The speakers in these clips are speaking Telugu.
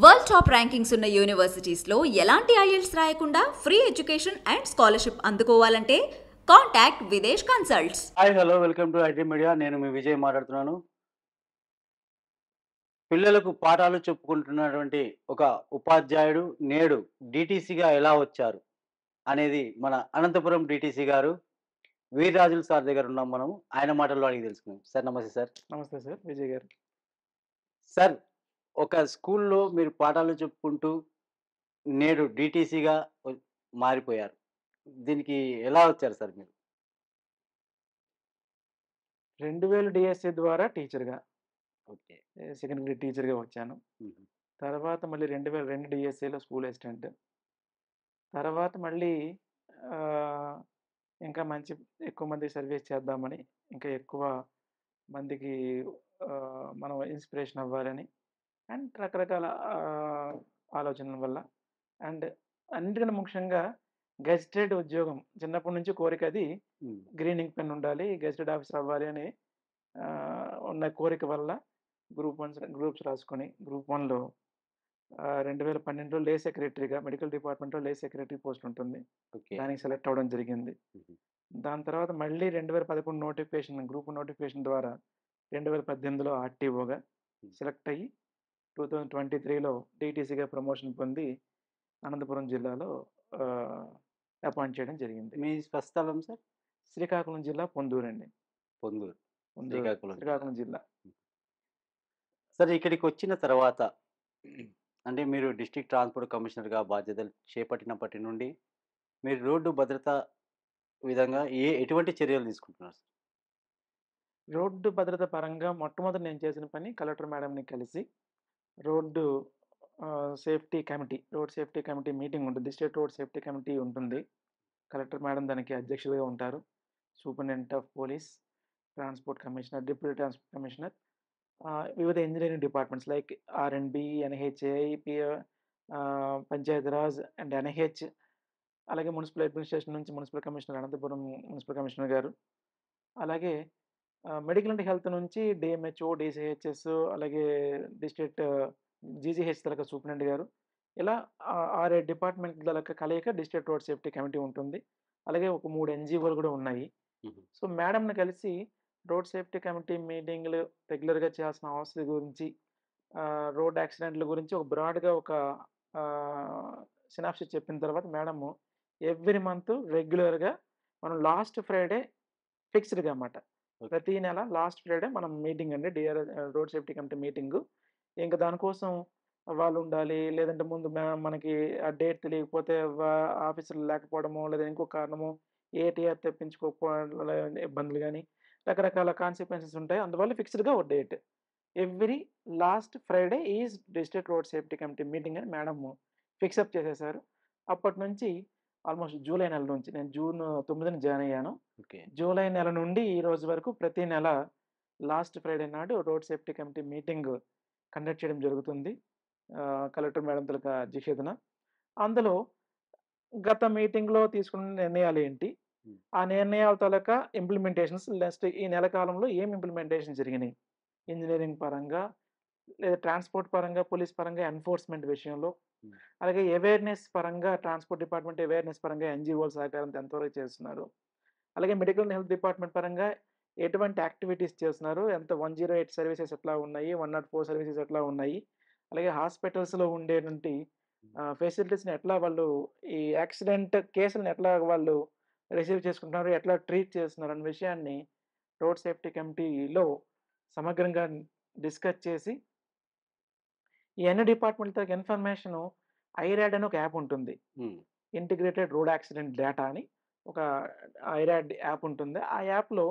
వరల్డ్ టాప్ ర్యాంకింగ్స్ ఉన్న యూనివర్సిటీస్లో ఎలాంటి ఐఎల్స్ రాయకుండా ఫ్రీ ఎడ్యుకేషన్ అండ్ స్కాలర్షిప్ అందుకోవాలంటే contact Videsh consults. Hi hello welcome to IT media. నేను మీ విజయ్ మాట్లాడుతున్నాను. పిల్లలకు పాఠాలు చెప్పుకుంటున్నటువంటి ఒక ఉపాధ్యాయుడు నేడు డీటీసీగా ఎలా వచ్చారు అనేది మన అనంతపురం డీటీసీ గారు వీర్రాజులు సార్ దగ్గర ఉన్నాం. మనం ఆయన మాటల్లో అడిగి తెలుసుకుందాం. సార్ నమస్తే సార్. నమస్తే సార్, విజయ్ గారు. సార్, ఒక స్కూల్లో మీరు పాఠాలు చెప్పుకుంటూ నేడు డీటీసీగా మారిపోయారు. దీనికి ఎలా వచ్చారు సార్ మీరు? 2000 డిఎస్ఏ ద్వారా టీచర్‌గా, ఓకే. సెకండ్ గ్రేడ్ టీచర్‌గా వచ్చాను. మ్మ్. తర్వాత మళ్ళీ 2002 డిఎస్ఏలో స్కూల్ అసిస్టెంట్. తర్వాత మళ్ళీ ఆహ్, ఇంకా ఎక్కువ మందికి సర్వీస్ చేద్దామని, ఇంకా ఎక్కువ మందికి మనం ఇన్‌స్పిరేషన్ అవ్వాలని అండ్ రకరకాల ఆలోచనల వల్ల అండ్ అన్నిటికన్నా ముఖ్యంగా గెజిటెడ్ ఉద్యోగం చిన్నప్పటి నుంచి కోరిక అది. మ్మ్. గ్రీన్ ఇంక్ పెన్ ఉండాలి, గెజిటెడ్ ఆఫీసర్ అవ్వాలి అని ఉన్న కోరిక వల్ల గ్రూప్స్ రాసుకొని గ్రూప్ 1లో 2012లో లే సెక్రటరీగా మెడికల్ డిపార్ట్మెంట్‌లో లే సెక్రటరీ పోస్ట్ ఉంటుంది. ఓకే. దానికి సెలెక్ట్ అవ్వడం జరిగింది. మ్మ్. దాని తర్వాత మళ్ళీ 2011 నోటిఫికేషన్ గ్రూప్ నోటిఫికేషన్ ద్వారా 2018లో ఆర్‌టీఓగా సెలెక్ట్ అయ్యి 2023లో టీటీసీగా ప్రమోషన్ పొంది అనంతపురం జిల్లాలో అపాయింట్ చేయడం జరిగింది. మీ స్వస్థలం సార్? శ్రీకాకుళం జిల్లా పొందూరు అండి. పొందూరు. పొందూరు, శ్రీకాకుళం. శ్రీకాకుళం జిల్లా. సరే, ఇక్కడికి వచ్చిన తర్వాత అంటే మీరు డిస్ట్రిక్ట్ ట్రాన్స్‌పోర్ట్ కమిషనర్‌గా బాధ్యతలు చేపట్టినప్పటి నుండి మీరు రోడ్డు భద్రత విధంగా ఎటువంటి చర్యలు తీసుకుంటున్నారు సార్? రోడ్డు భద్రత పరంగా మొట్టమొదట నేను చేసిన పని కలెక్టర్ మేడంని కలిసి road road safety committee meeting ఉంటుంది. స్టేట్ రోడ్ సేఫ్టీ కమిటీ ఉంటుంది. కలెక్టర్ మేడం దానికి అధ్యక్షులుగా ఉంటారు. Superintendent of police, transport commissioner, deputy transport commissioner, వివిధ engineering departments like R&B, NHAI, Panchayati Raj and NH, అలాగే మున్సిపల్ అడ్మినిస్ట్రేషన్ నుంచి municipal commissioner Anantapur municipal commissioner గారు, అలాగే మెడికల్ అండ్ హెల్త్ నుంచి డిఎంహెచ్ఓ, డీసీహెచ్ఎస్, అలాగే డిస్ట్రిక్ట్ జీజీహెచ్ తరగతి సూపరింటెండెంట్ గారు, ఇలా 6, 7 డిపార్ట్మెంట్ల కలయిక డిస్ట్రిక్ట్ రోడ్ సేఫ్టీ కమిటీ ఉంటుంది. అలాగే ఒక 3 ఎన్‌జీఓలు కూడా ఉన్నాయి. హుహు. సో, మేడంని కలిసి రోడ్ సేఫ్టీ కమిటీ మీటింగ్‌లు రెగ్యులర్‌గా చేయాల్సిన అవసరం గురించి, రోడ్ యాక్సిడెంట్‌ల గురించి ఒక బ్రాడ్‌గా ఒక సినాప్సిస్ చెప్పిన తర్వాత మేడము ఎవ్రీ మంత్ రెగ్యులర్‌గా మనం లాస్ట్ ఫ్రైడే ఫిక్స్‌డ్‌గా మాట. ఓకే. ప్రతి నెల లాస్ట్ ఫ్రైడే మనం మీటింగ్ అండి. Road safety committee meeting. ఇంక దానికోసం వాళ్ళుండాలి. లేదంటే ముందు మనకి ఆ డేట్ తెలియకపోతే ఆఫీసర్లు లేకపోవడమో, లేదా ఇంకో కారణమో, ఏటీఆర్ తెప్పించుకోకపోవడం ఇబ్బందులు గాని, రకరకాల కాన్సిక్వెన్సెస్ ఉంటాయి. అందువల్ల ఫిక్స్‌డ్‌గా ఒక date. Every last Friday is district road safety committee meeting అని మేడము ఫిక్సప్ చేసేసారు. అప్పటినుంచి ఆల్‌మోస్ట్ జూలై నెల నుంచి నేను జూన్ 9న జాయిన్ అయ్యాను. ఓకే. జూలై నెల నుండి ఈ రోజు వరకు ప్రతి నెల లాస్ట్ ఫ్రైడే నాడు road safety committee meeting conduct చేయడం జరుగుతుంది. కలెక్టర్ మేడం తాలూకా అధ్యక్షతన. అందులో గత మీటింగ్‌లో తీసుకున్న నిర్ణయాలేంటి? హ్మ్. ఆ నిర్ణయాల తాలూకా ఇంప్లిమెంటేషన్స్ నెక్స్ట్ ఈ నెల కాలంలో ఏం ఇంప్లిమెంటేషన్ జరిగినాయి? ఇంజినీరింగ్ పరంగా, లేదా ట్రాన్స్‌పోర్ట్ పరంగా, పోలీస్ పరంగా, ఎన్ఫోర్స్‌మెంట్ విషయంలో, హ్మ్. అలాగే అవేర్‌నెస్ పరంగా ట్రాన్స్‌పోర్ట్ డిపార్ట్‌మెంట్ అవేర్‌నెస్ పరంగా ఎన్‌జీఓల సహకారంతో ఎంతవరకు చేస్తున్నారు? అలాగే మెడికల్ అండ్ హెల్త్ డిపార్ట్‌మెంట్ పరంగా ఎటువంటి యాక్టివిటీస్ చేస్తున్నారు? 108 సర్వీసెస్ ఎట్లా ఉన్నాయి? 104 సర్వీసెస్ ఎట్లా ఉన్నాయి? అలాగే హాస్పిటల్స్‌లో ఉండేటువంటి ఫెసిలిటీస్‌ని ఎట్లా వాళ్ళు ఈ యాక్సిడెంట్ కేసులను ఎట్లా వాళ్ళు రిసీవ్ చేసుకుంటున్నారు? ఎట్లా ట్రీట్ చేస్తున్నారు? అన్న విషయాన్ని రోడ్ సేఫ్టీ కమిటీలో సమగ్రంగా డిస్కస్ చేసి ఈ అన్ని డిపార్ట్‌మెంట్ తాలూకా ఇన్ఫర్మేషను ఐరాడ్ అని ఒక యాప్ ఉంటుంది. హ్మ్. ఇంటిగ్రేటెడ్ రోడ్ యాక్సిడెంట్ డేటా అని ఒక ఐరాడ్ యాప్ ఉంటుంది. ఆ యాప్‌లో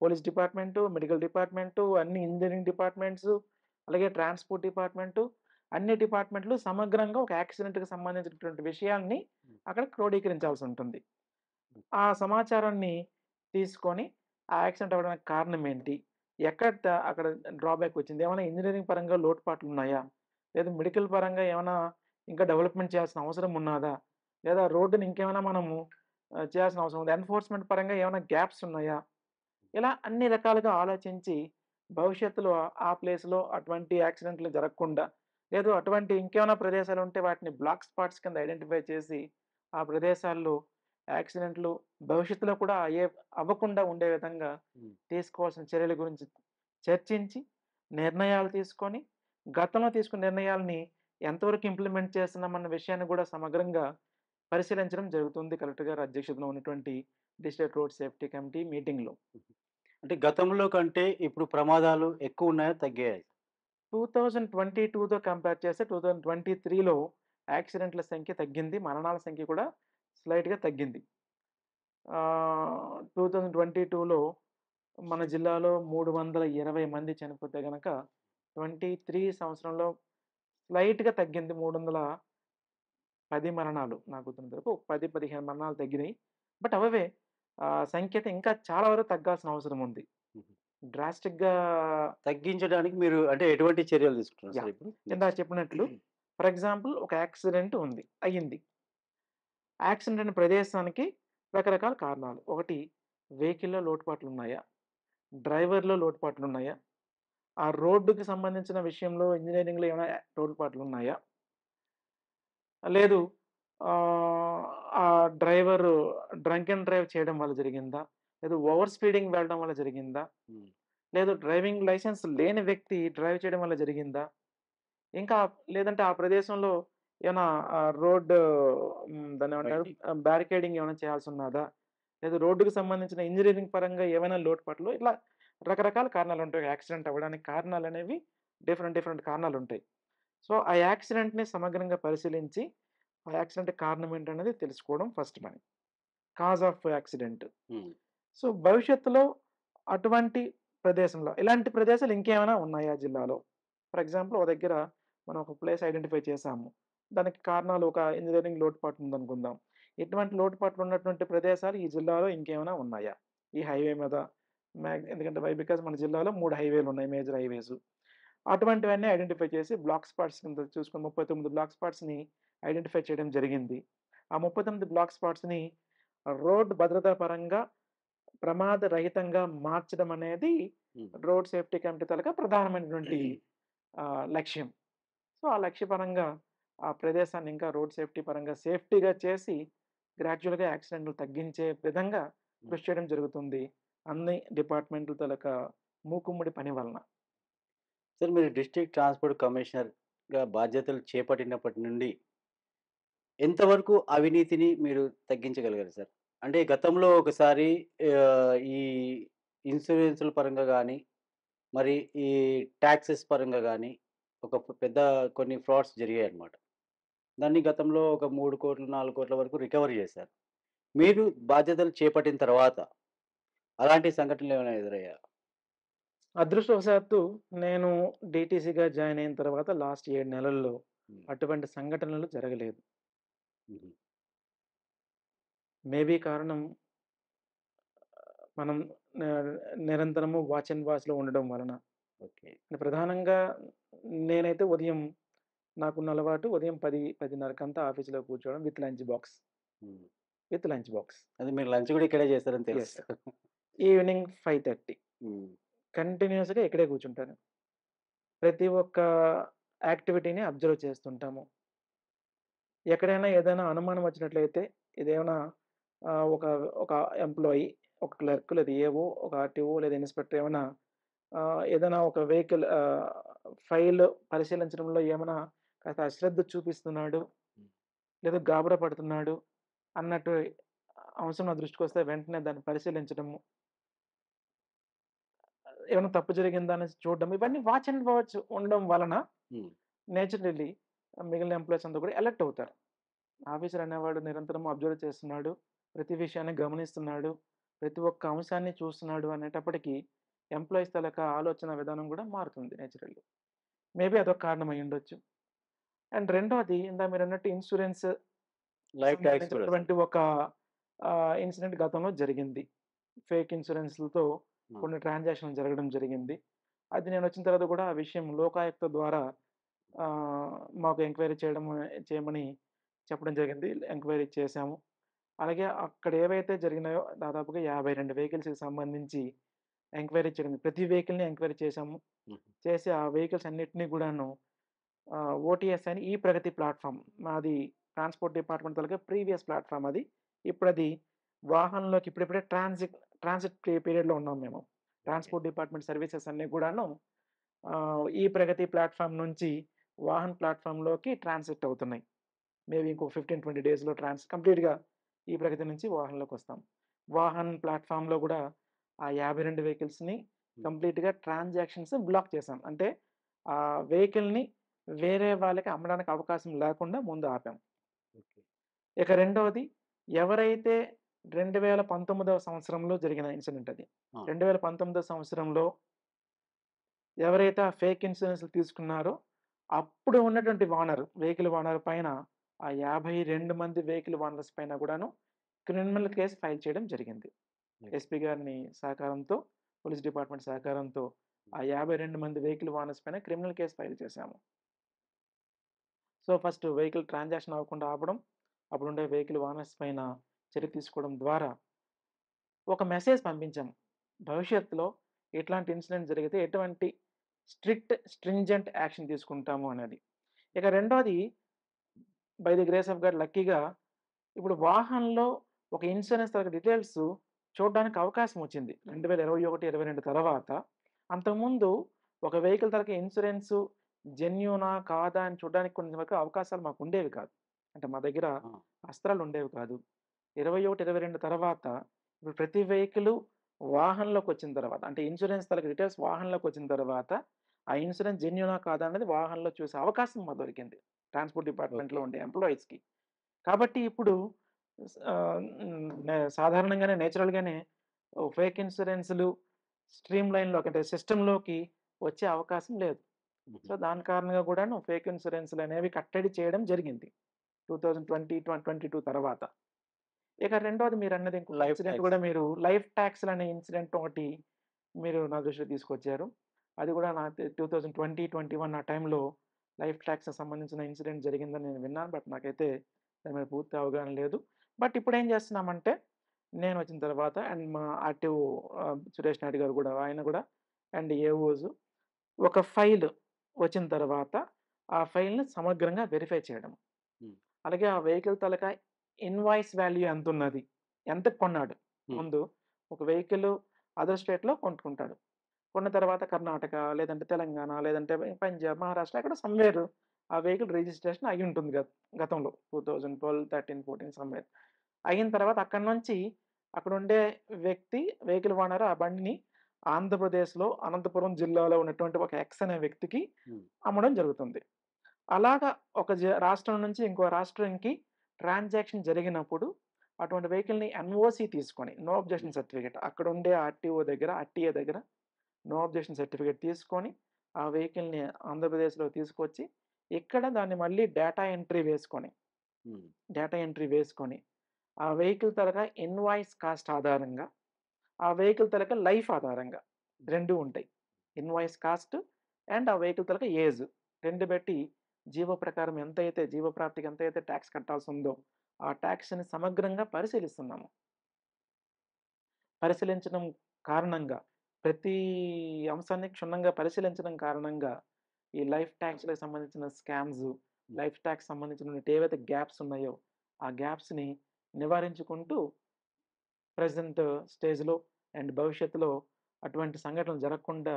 పోలీస్ డిపార్ట్‌మెంటు, మెడికల్ డిపార్ట్‌మెంటు, అన్ని ఇంజినీరింగ్ డిపార్ట్‌మెంట్సు, అలాగే ట్రాన్స్‌పోర్ట్ డిపార్ట్‌మెంటు, అన్ని డిపార్ట్‌మెంట్‌లు సమగ్రంగా ఒక యాక్సిడెంట్‌కి సంబంధించినటువంటి విషయాల్ని అక్కడ క్రోడీకరించాల్సి ఉంటుంది. ఆ సమాచారాన్ని తీసుకొని ఆ యాక్సిడెంట్ అవ్వడానికి కారణం ఏంటి? అక్కడ డ్రాబ్యాక్ వచ్చింది? ఏమైనా ఇంజినీరింగ్ పరంగా లోటుపాట్లున్నాయా? లేదా మెడికల్ పరంగా ఏమైనా ఇంకా డెవలప్‌మెంట్ చేయాల్సిన అవసరం ఉన్నాదా? లేదా రోడ్డుని ఇంకేమైనా మనము చేయాల్సిన అవసరం ఉందా? ఎన్ఫోర్స్‌మెంట్ పరంగా ఏమైనా గ్యాప్స్ ఉన్నాయా? ఇలా అన్ని రకాలుగా ఆలోచించి భవిష్యత్తులో ఆ ప్లేస్‌లో అటువంటి యాక్సిడెంట్లు జరగకుండా, లేదు అటువంటి ఇంకేమైనా ప్రదేశాలుంటే వాటిని బ్లాక్ స్పాట్స్ కింద ఐడెంటిఫై చేసి, ఆ ప్రదేశాల్లో యాక్సిడెంట్లు భవిష్యత్తులో కూడా అవ్వకుండా ఉండే విధంగా హ్మ్. తీసుకోవాల్సిన చర్యల గురించి చర్చించి, నిర్ణయాలు తీసుకొని, గతంలో తీసుకున్న నిర్ణయాల్ని ఎంతవరకు ఇంప్లిమెంట్ చేస్తున్నామన్న విషయాన్ని గూడా సమగ్రంగా పరిశీలించడం జరుగుతుంది కలెక్టర్ గారి అధ్యక్షతన ఉన్నటువంటి డిస్ట్రిక్ట్ రోడ్ సేఫ్టీ కమిటీ మీటింగ్‌లో. అంటే గతంలో కంటే ఇప్పుడు ప్రమాదాలు ఎక్కువున్నాయా? తగ్గాయా? 2022తో కంపేర్ చేస్తే 2023లో యాక్సిడెంట్‌ల సంఖ్య తగ్గింది. మరణాల సంఖ్య కూడా స్లైట్‌గా తగ్గింది. 2022లో మన జిల్లాలో 320 మంది చనిపోతే గనక 23 సంవత్సరంలో స్లైట్‌గా తగ్గింది. 310 మరణాలు నాకు గుర్తున్నంత వరకు. 10, 15 మరణాలు తగ్గినాయి. బట్ అవే సంఖ్య అయితే ఇంకా చాలా వరకు తగ్గాల్సిన అవసరం ఉంది. హుహు. డ్రాస్టిక్‌గా తగ్గించడానికి మీరు అంటే ఎటువంటి చర్యలు తీసుకుంటున్నారు యాహ్! సార్ ఇప్పుడు ఇందాక నెక్స్ట్? చెప్పినట్లు ఫర్ ఎగ్జాంపుల్ ఒక యాక్సిడెంట్ ఉంది. అయ్యింది. యాక్సిడెంట్ అయిన ప్రదేశానికి రకరకాల కారణాలు. ఒకటి వెహికల్‌లో లోటుపాట్లున్నాయా? డ్రైవర్‌లో లోటుపాట్లున్నాయా? ఆ రోడ్డుకి సంబంధించిన విషయంలో ఇంజినీరింగ్‌లో ఏమైనా లోటుపాట్లున్నాయా? లేదు ఆ డ్రైవరు డ్రంక్ అండ్ డ్రైవ్ చేయడం వల్ల జరిగిందా? లేదు ఓవర్ స్పీడింగ్ వెళ్ళడం వల్ల జరిగిందా? హ్మ్. లేదు డ్రైవింగ్ లైసెన్స్ లేని వ్యక్తి డ్రైవ్ చేయడం వల్ల జరిగిందా? ఇంకా లేదంటే ఆ ప్రదేశంలో ఏమైనా రోడ్డు దాన్నేమంటారు బయటికి. బ్యారికేడింగ్ ఏమైనా చేయాల్సున్నాదా? లేదా రోడ్డుకి సంబంధించిన ఇంజినీరింగ్ పరంగా ఏమైనా లోటుపాట్లు ఇట్లా రకరకాల కారణాలుంటాయి. యాక్సిడెంట్ అవ్వడానికి కారణాలనేవి డిఫరెంట్ కారణాలుంటాయి. సో, ఆ యాక్సిడెంట్‌ని సమగ్రంగా పరిశీలించి, ఆ యాక్సిడెంట్‌కి కారణం ఏంటనేది తెలుసుకోవడం ఫస్ట్ పని. Cause of accident. హ్మ్. సో, భవిష్యత్తులో అటువంటి ప్రదేశంలో ఇలాంటి ప్రదేశాలు ఇంకేమైనా ఉన్నాయా జిల్లాలో? ఫర్ ఎగ్జాంపుల్ ఒక దగ్గర మనం ఒక ప్లేస్ ఐడెంటిఫై చేసాము. దానికి కారణాలు ఒక ఇంజినీరింగ్ లోటుపాటు ఉందనుకుందాం. ఇటువంటి లోటుపాట్లు ఉన్నటువంటి ప్రదేశాలు ఈ జిల్లాలో ఇంకేమైనా ఉన్నాయా? ఈ హైవే మీద ఎందుకంటే బికాజ్ మన జిల్లాలో 3 హైవేలున్నాయి. Major highways. అటువంటివన్నీ ఐడెంటిఫై చేసి బ్లాక్ స్పాట్స్ కింద చూసుకొని 39 బ్లాక్ స్పాట్స్‌ని ఐడెంటిఫై చేయడం జరిగింది. ఆ 39 బ్లాక్ స్పాట్స్‌ని రోడ్ భద్రతా పరంగా ప్రమాదరహితంగా మార్చడం అనేది హ్మ్. రోడ్ సేఫ్టీ కమిటీ తాలూకా ప్రధానమైనటువంటి లక్ష్యం. సో, ఆ లక్ష్యపరంగా ఆ ప్రదేశాన్ని ఇంకా రోడ్ సేఫ్టీ పరంగా సేఫ్టీగా చేసి గ్రాడ్యుయల్‌గా యాక్సిడెంట్లు తగ్గించే విధంగా హ్మ్. కృషి చేయడం జరుగుతుంది. అన్ని డిపార్ట్‌మెంట్‌ల తాలూకా మూకుమ్మడి పని వలన. సార్ మీరు డిస్ట్రిక్ట్ ట్రాన్స్‌పోర్ట్ కమిషనర్‌గా బాధ్యతలు చేపట్టినప్పటి నుండి ఎంతవరకు అవినీతిని మీరు తగ్గించగలిగారు సార్? అంటే గతంలో ఒకసారి ఈ ఇన్సూరెన్స్‌ల పరంగా గాని, మరి ఈ టాక్సెస్ పరంగా గాని, ఒక పెద్ద కొన్ని ఫ్రాడ్స్ జరిగాయన్నమాట. దాన్ని గతంలో ఒక 3,00,00,000, 4,00,00,000 వరకు రికవరీ చేశారు. మీరు బాధ్యతలు చేపట్టిన తర్వాత అలాంటి సంఘటనలేమైనా ఎదురయ్యాయా? అదృష్టవశాత్తు నేను డీటీసీగా జాయిన్ అయిన తర్వాత లాస్ట్ 7 నెలల్లో హ్మ్. అటువంటి సంఘటనలు జరగలేదు. హుహు. మేబీ కారణం మనం న నిరంతరము వాచ్ అండ్ వాచ్‌లో ఉండడం వలన. ఓకే. ప్రధానంగా నేనైతే నాకున్న అలవాటు ఉదయం 10, 10:30కంతా ఆఫీస్‌లో కూర్చోవడం విత్ లంచ్ బాక్స్. హ్మ్. With lunch box. అది మీరు లంచ్ గూడా ఇక్కడే చేస్తారని తెలుసు. యెస్. ఈవినింగ్ 5:30 హ్మ్. కంటిన్యూయస్‌గా ఇక్కడే కూర్చుంటాను. ప్రతి ఒక్క యాక్టివిటీని అబ్జర్వ్ చేస్తుంటాము. ఎక్కడైనా ఏదైనా అనుమానం వచ్చినట్లయితే ఇదేమన్నా ఒక ఒక ఎంప్లాయీ, ఒక క్లర్క్ లేదా ఏవో, ఒక ఆర్‌టీఓ లేదా ఇన్స్‌పెక్టర్ ఏమన్నా ఏదైనా ఒక వెహికల్ ఫైల్ పరిశీలించడంలో ఏమన్నా కాస్త అశ్రద్ధ చూపిస్తున్నాడు, హ్మ్. లేదా గాబరా పడుతున్నాడు అన్నట్టు అంశం నా దృష్టికొస్తే వెంటనే దాన్ని పరిశీలించడము, ఏమైనా తప్పు జరిగిందా అనేసి చూడడం, ఇవన్నీ వాచ్ అండ్ వాచ్ ఉండడం వలన హ్మ్. నేచురల్లీ మిగిలిన ఎంప్లాయీస్ అంతా కూడా అలర్ట్ అవుతారు. ఆఫీసర్ అనేవాడు నిరంతరం అబ్జర్వ్ చేస్తున్నాడు. ప్రతి విషయాన్ని గమనిస్తున్నాడు. ప్రతి ఒక్క అంశాన్ని చూస్తున్నాడు అనేటప్పటికి ఎంప్లాయీస్ తాలూకా ఆలోచన విధానం గూడా మారుతుంది నేచురల్లీ. మేబీ అదొక కారణం అయ్యుండొచ్చు. అండ్ రెండోది ఇందాక మీరన్నట్టు ఇన్స్యూరెన్స్ లైఫ్ ట్యాక్స్ కూడా సార్. సంబంధించినటువంటి ఒక ఇన్సిడెంట్ గతంలో జరిగింది. ఫేక్ ఇన్స్యూరెన్స్‌లతో ఆ! కొన్ని ట్రాన్సాక్షన్‌లు జరగడం జరిగింది. అది నేనొచ్చిన తర్వాత గూడా ఆ విషయం లోకాయుక్త ద్వారా మాకు ఎంక్వైరీ చేయమని చెప్పడం జరిగింది. ఎంక్వైరీ చేశాము. అలాగే అక్కడ ఏవైతే జరిగినాయో దాదాపుగా 52 వెహికల్స్‌కి సంబంధించి ఎంక్వైరీ చేయడం. ప్రతి వెహికల్‌ని ఎంక్వైరీ చేశాము. హుహు. చేసి ఆ వెహికల్స్ అన్నిటిని కూడాను ఓటీఎస్ అని ఈ ప్రగతి ప్లాట్‌ఫార్మ్ మాది ట్రాన్స్‌పోర్ట్ డిపార్ట్‌మెంట్ తాలూకా ప్రీవియస్ ప్లాట్‌ఫార్మ్ అది. ఇప్పుడది వాహనంలోకి ఇప్పుడిప్పుడే ట్రాన్సిట్ పీరియడ్‌లో ఉన్నాం మేము. ఓకే. ట్రాన్స్‌పోర్ట్ డిపార్ట్‌మెంట్ సర్వీసెస్ అన్నీ కూడాను ఈ ప్రగతి ప్లాట్‌ఫార్మ్ నుంచి వాహన్ ప్లాట్‌ఫార్మ్‌లోకి ట్రాన్సిట్ అవుతున్నాయి. మేబీ ఇంకో 15, 20 డేస్‌లో కంప్లీట్‌గా ఈ ప్రగతి నుంచి వాహన్‌లోకొస్తాం. వాహన్ ప్లాట్‌ఫార్మ్‌లో గూడా ఆ 52 వెహికల్స్‌ని హ్మ్. కంప్లీట్‌గా ట్రాన్సాక్షన్స్ బ్లాక్ చేశాం. అంటే ఆ వెహికల్‌ని వేరే వాళ్ళకి అమ్మడానికి అవకాశం లేకుండా ముందు ఆపాం. ఓకే. ఇక రెండోది ఎవరైతే 2019 సంవత్సరంలో జరిగిన ఇన్సిడెంట్ అది. ఆ! 2019 సంవత్సరంలో ఎవరైతే ఆ ఫేక్ ఇన్సూరెన్స్‌లు తీసుకున్నారో, అప్పుడు ఉన్నటువంటి వెహికల్ ఓనర్ పైన ఆ 52 మంది వెహికల్ ఓనర్స్ పైన గూడాను క్రిమినల్ కేస్ ఫైల్ చేయడం జరిగింది. ఓకే. ఎస్పీ గారిని సహకారంతో, పోలీస్ డిపార్ట్‌మెంట్ సహకారంతో ఆ 52 మంది వెహికల్ ఓనర్స్ పైన క్రిమినల్ కేస్ ఫైల్ చేశాము. సో, ఫస్ట్ వెహికల్ ట్రాన్సాక్షన్ అవ్వకుండా ఆపడం, అప్పుడుండే వెహికల్ ఓనర్స్ పైన చర్య తీసుకోవడం ద్వారా ఒక మెసేజ్ పంపించాం. భవిష్యత్తులో ఇట్లాంటి ఇన్సిడెంట్ జరిగితే ఎటువంటి స్ట్రింజెంట్ యాక్షన్ తీసుకుంటాము అనేది. ఇక రెండోది by the grace of God లక్కీగా ఇప్పుడు వాహనంలో ఒక ఇన్సూరెన్స్ తాలూకా డీటెయిల్స్ చూడడానికి అవకాశం వచ్చింది. 2021, 22 తర్వాత. అంతకుముందు ఒక వెహికల్ తాలూకా ఇన్సూరెన్సు జెన్యూనా? కాదా? అని చూడడానికి కొన్ని వరకు అవకాశాలు మాకుండేవి కాదు. అంటే మా దగ్గర ఆ! అస్త్రాలుండేవి కాదు. 21, 22 తర్వాత ఇప్పుడు ప్రతి వెహికలు వాహనంలోకొచ్చిన తర్వాత అంటే ఇన్సూరెన్స్ తాలూకా డీటెయిల్స్ వాహనంలోకొచ్చిన తర్వాత ఆ ఇన్సూరెన్స్ జెన్యూనా? కాదా? అనేది వాహనంలో చూసే అవకాశం మాకు దొరికింది. ట్రాన్స్‌పోర్ట్ డిపార్ట్‌మెంట్‌లో ఓకే. ఉండే ఎంప్లాయీస్‌కి. కాబట్టి ఇప్పుడు సాధారణంగానే నేచురల్‌గానే ఫేక్ ఇన్సూరెన్స్‌లు స్ట్రీమ్‌లైన్‌లోకి అంటే సిస్టమ్‌లోకి వచ్చే అవకాశం లేదు. హుహు. సో, దాని కారణంగా కూడాను ఫేక్ ఇన్సూరెన్స్‌లనేవి కట్టడి చేయడం జరిగింది. 2022 తర్వాత. ఇక రెండోది మీరన్నది ఇంకొక లైఫ్ ఇన్సిడెంట్ ట్యాక్స్. కూడా మీరు లైఫ్ టాక్స్‌లనే ఇన్సిడెంట్ ఒకటి మీరు నా దృష్టికి తీసుకొచ్చారు. అది కూడా నా 2020, 21 ఆ టైంలో లైఫ్ టాక్స్‌కి సంబంధించిన ఇన్సిడెంట్ జరిగిందని నేను విన్నాను. బట్ నాకైతే దాని మీద పూర్తి అవగాహన లేదు. బట్ ఇప్పుడేం చేస్తున్నామంటే నేనొచ్చిన తర్వాత అండ్ మా ఆర్‌టిఓ సురేష్ నాయుడు గారు కూడా ఆయన కూడా అండ్ ఏఓస్ ఒక ఫైల్ వచ్చిన తర్వాత ఆ ఫైల్‌ని సమగ్రంగా వెరిఫై చేయడం. హ్మ్. అలాగే ఆ వెహికల్ తాలూకా ఇన్వాయిస్ వాల్యూ ఎంతున్నది? ఎంతకు కొన్నాడు? హ్మ్. ముందు ఒక వెహికల్ అదర్ స్టేట్‌లో కొనుక్కుంటాడు. కొన్న తర్వాత కర్ణాటక, లేదంటే తెలంగాణ, లేదంటే పంజాబ్, మహారాష్ట్ర ఎక్కడో సమ్‌వేర్ ఆ వెహికల్ రిజిస్ట్రేషన్ అయ్యుంటుంది గతంలో 2012, 13, 14 సమ్‌వేర్. అయిన తర్వాత అక్కడి నుంచి అక్కడుండే వ్యక్తి వెహికల్ ఓనర్ ఆ బండిని ఆంధ్రప్రదేశ్‌లో అనంతపురం జిల్లాలో ఉన్నటువంటి ఒక ఎక్స్ అనే వ్యక్తికి హ్మ్. అమ్మడం జరుగుతుంది. అలాగా ఒక రాష్ట్రం నుంచి ఇంకో రాష్ట్రంకి ట్రాన్సాక్షన్ జరిగినప్పుడు, అటువంటి వెహికల్‌ని ఎన్ఓసీ తీసుకొని, నో హ్మ్. అబ్జెక్షన్ సర్టిఫికేట్ అక్కడుండే ఆర్‌టీఏ దగ్గర నో అబ్జెక్షన్ సర్టిఫికేట్ తీసుకొని, ఆ వెహికల్‌ని ఆంధ్రప్రదేశ్‌లో తీసుకొచ్చి, ఇక్కడ దాన్ని మళ్ళీ హ్మ్. డేటా ఎంట్రీ వేసుకొని, ఆ వెహికల్ తాలూకా ఇన్వాయిస్ కాస్ట్ ఆధారంగా, ఆ వెహికల్ తాలూకా లైఫ్ ఆధారంగా 2 ఉంటాయి. ఇన్వాయిస్ కాస్ట్ అండ్ ఆ వెహికల్ తాలూకా ఏజ్ 2 బట్టి జీవో ప్రకారం జీవో ప్రాప్తికి ఎంతైతే టాక్స్ కట్టాల్సుందో, ఆ టాక్స్‌ని సమగ్రంగా పరిశీలిస్తున్నాము. పరిశీలించడం కారణంగా, ప్రతి అంశాన్ని క్షుణ్ణంగా పరిశీలించడం కారణంగా, ఈ లైఫ్ టాక్స్‌లకు సంబంధించిన స్కామ్స్, హ్మ్. లైఫ్ టాక్స్ సంబంధించినటువంటి ఏవైతే గ్యాప్స్ ఉన్నాయో, ఆ గ్యాప్స్‌ని నివారించుకుంటూ ప్రెజెంట్ స్టేజ్‌లో అండ్ భవిష్యత్తులో అటువంటి సంఘటనలు జరగకుండా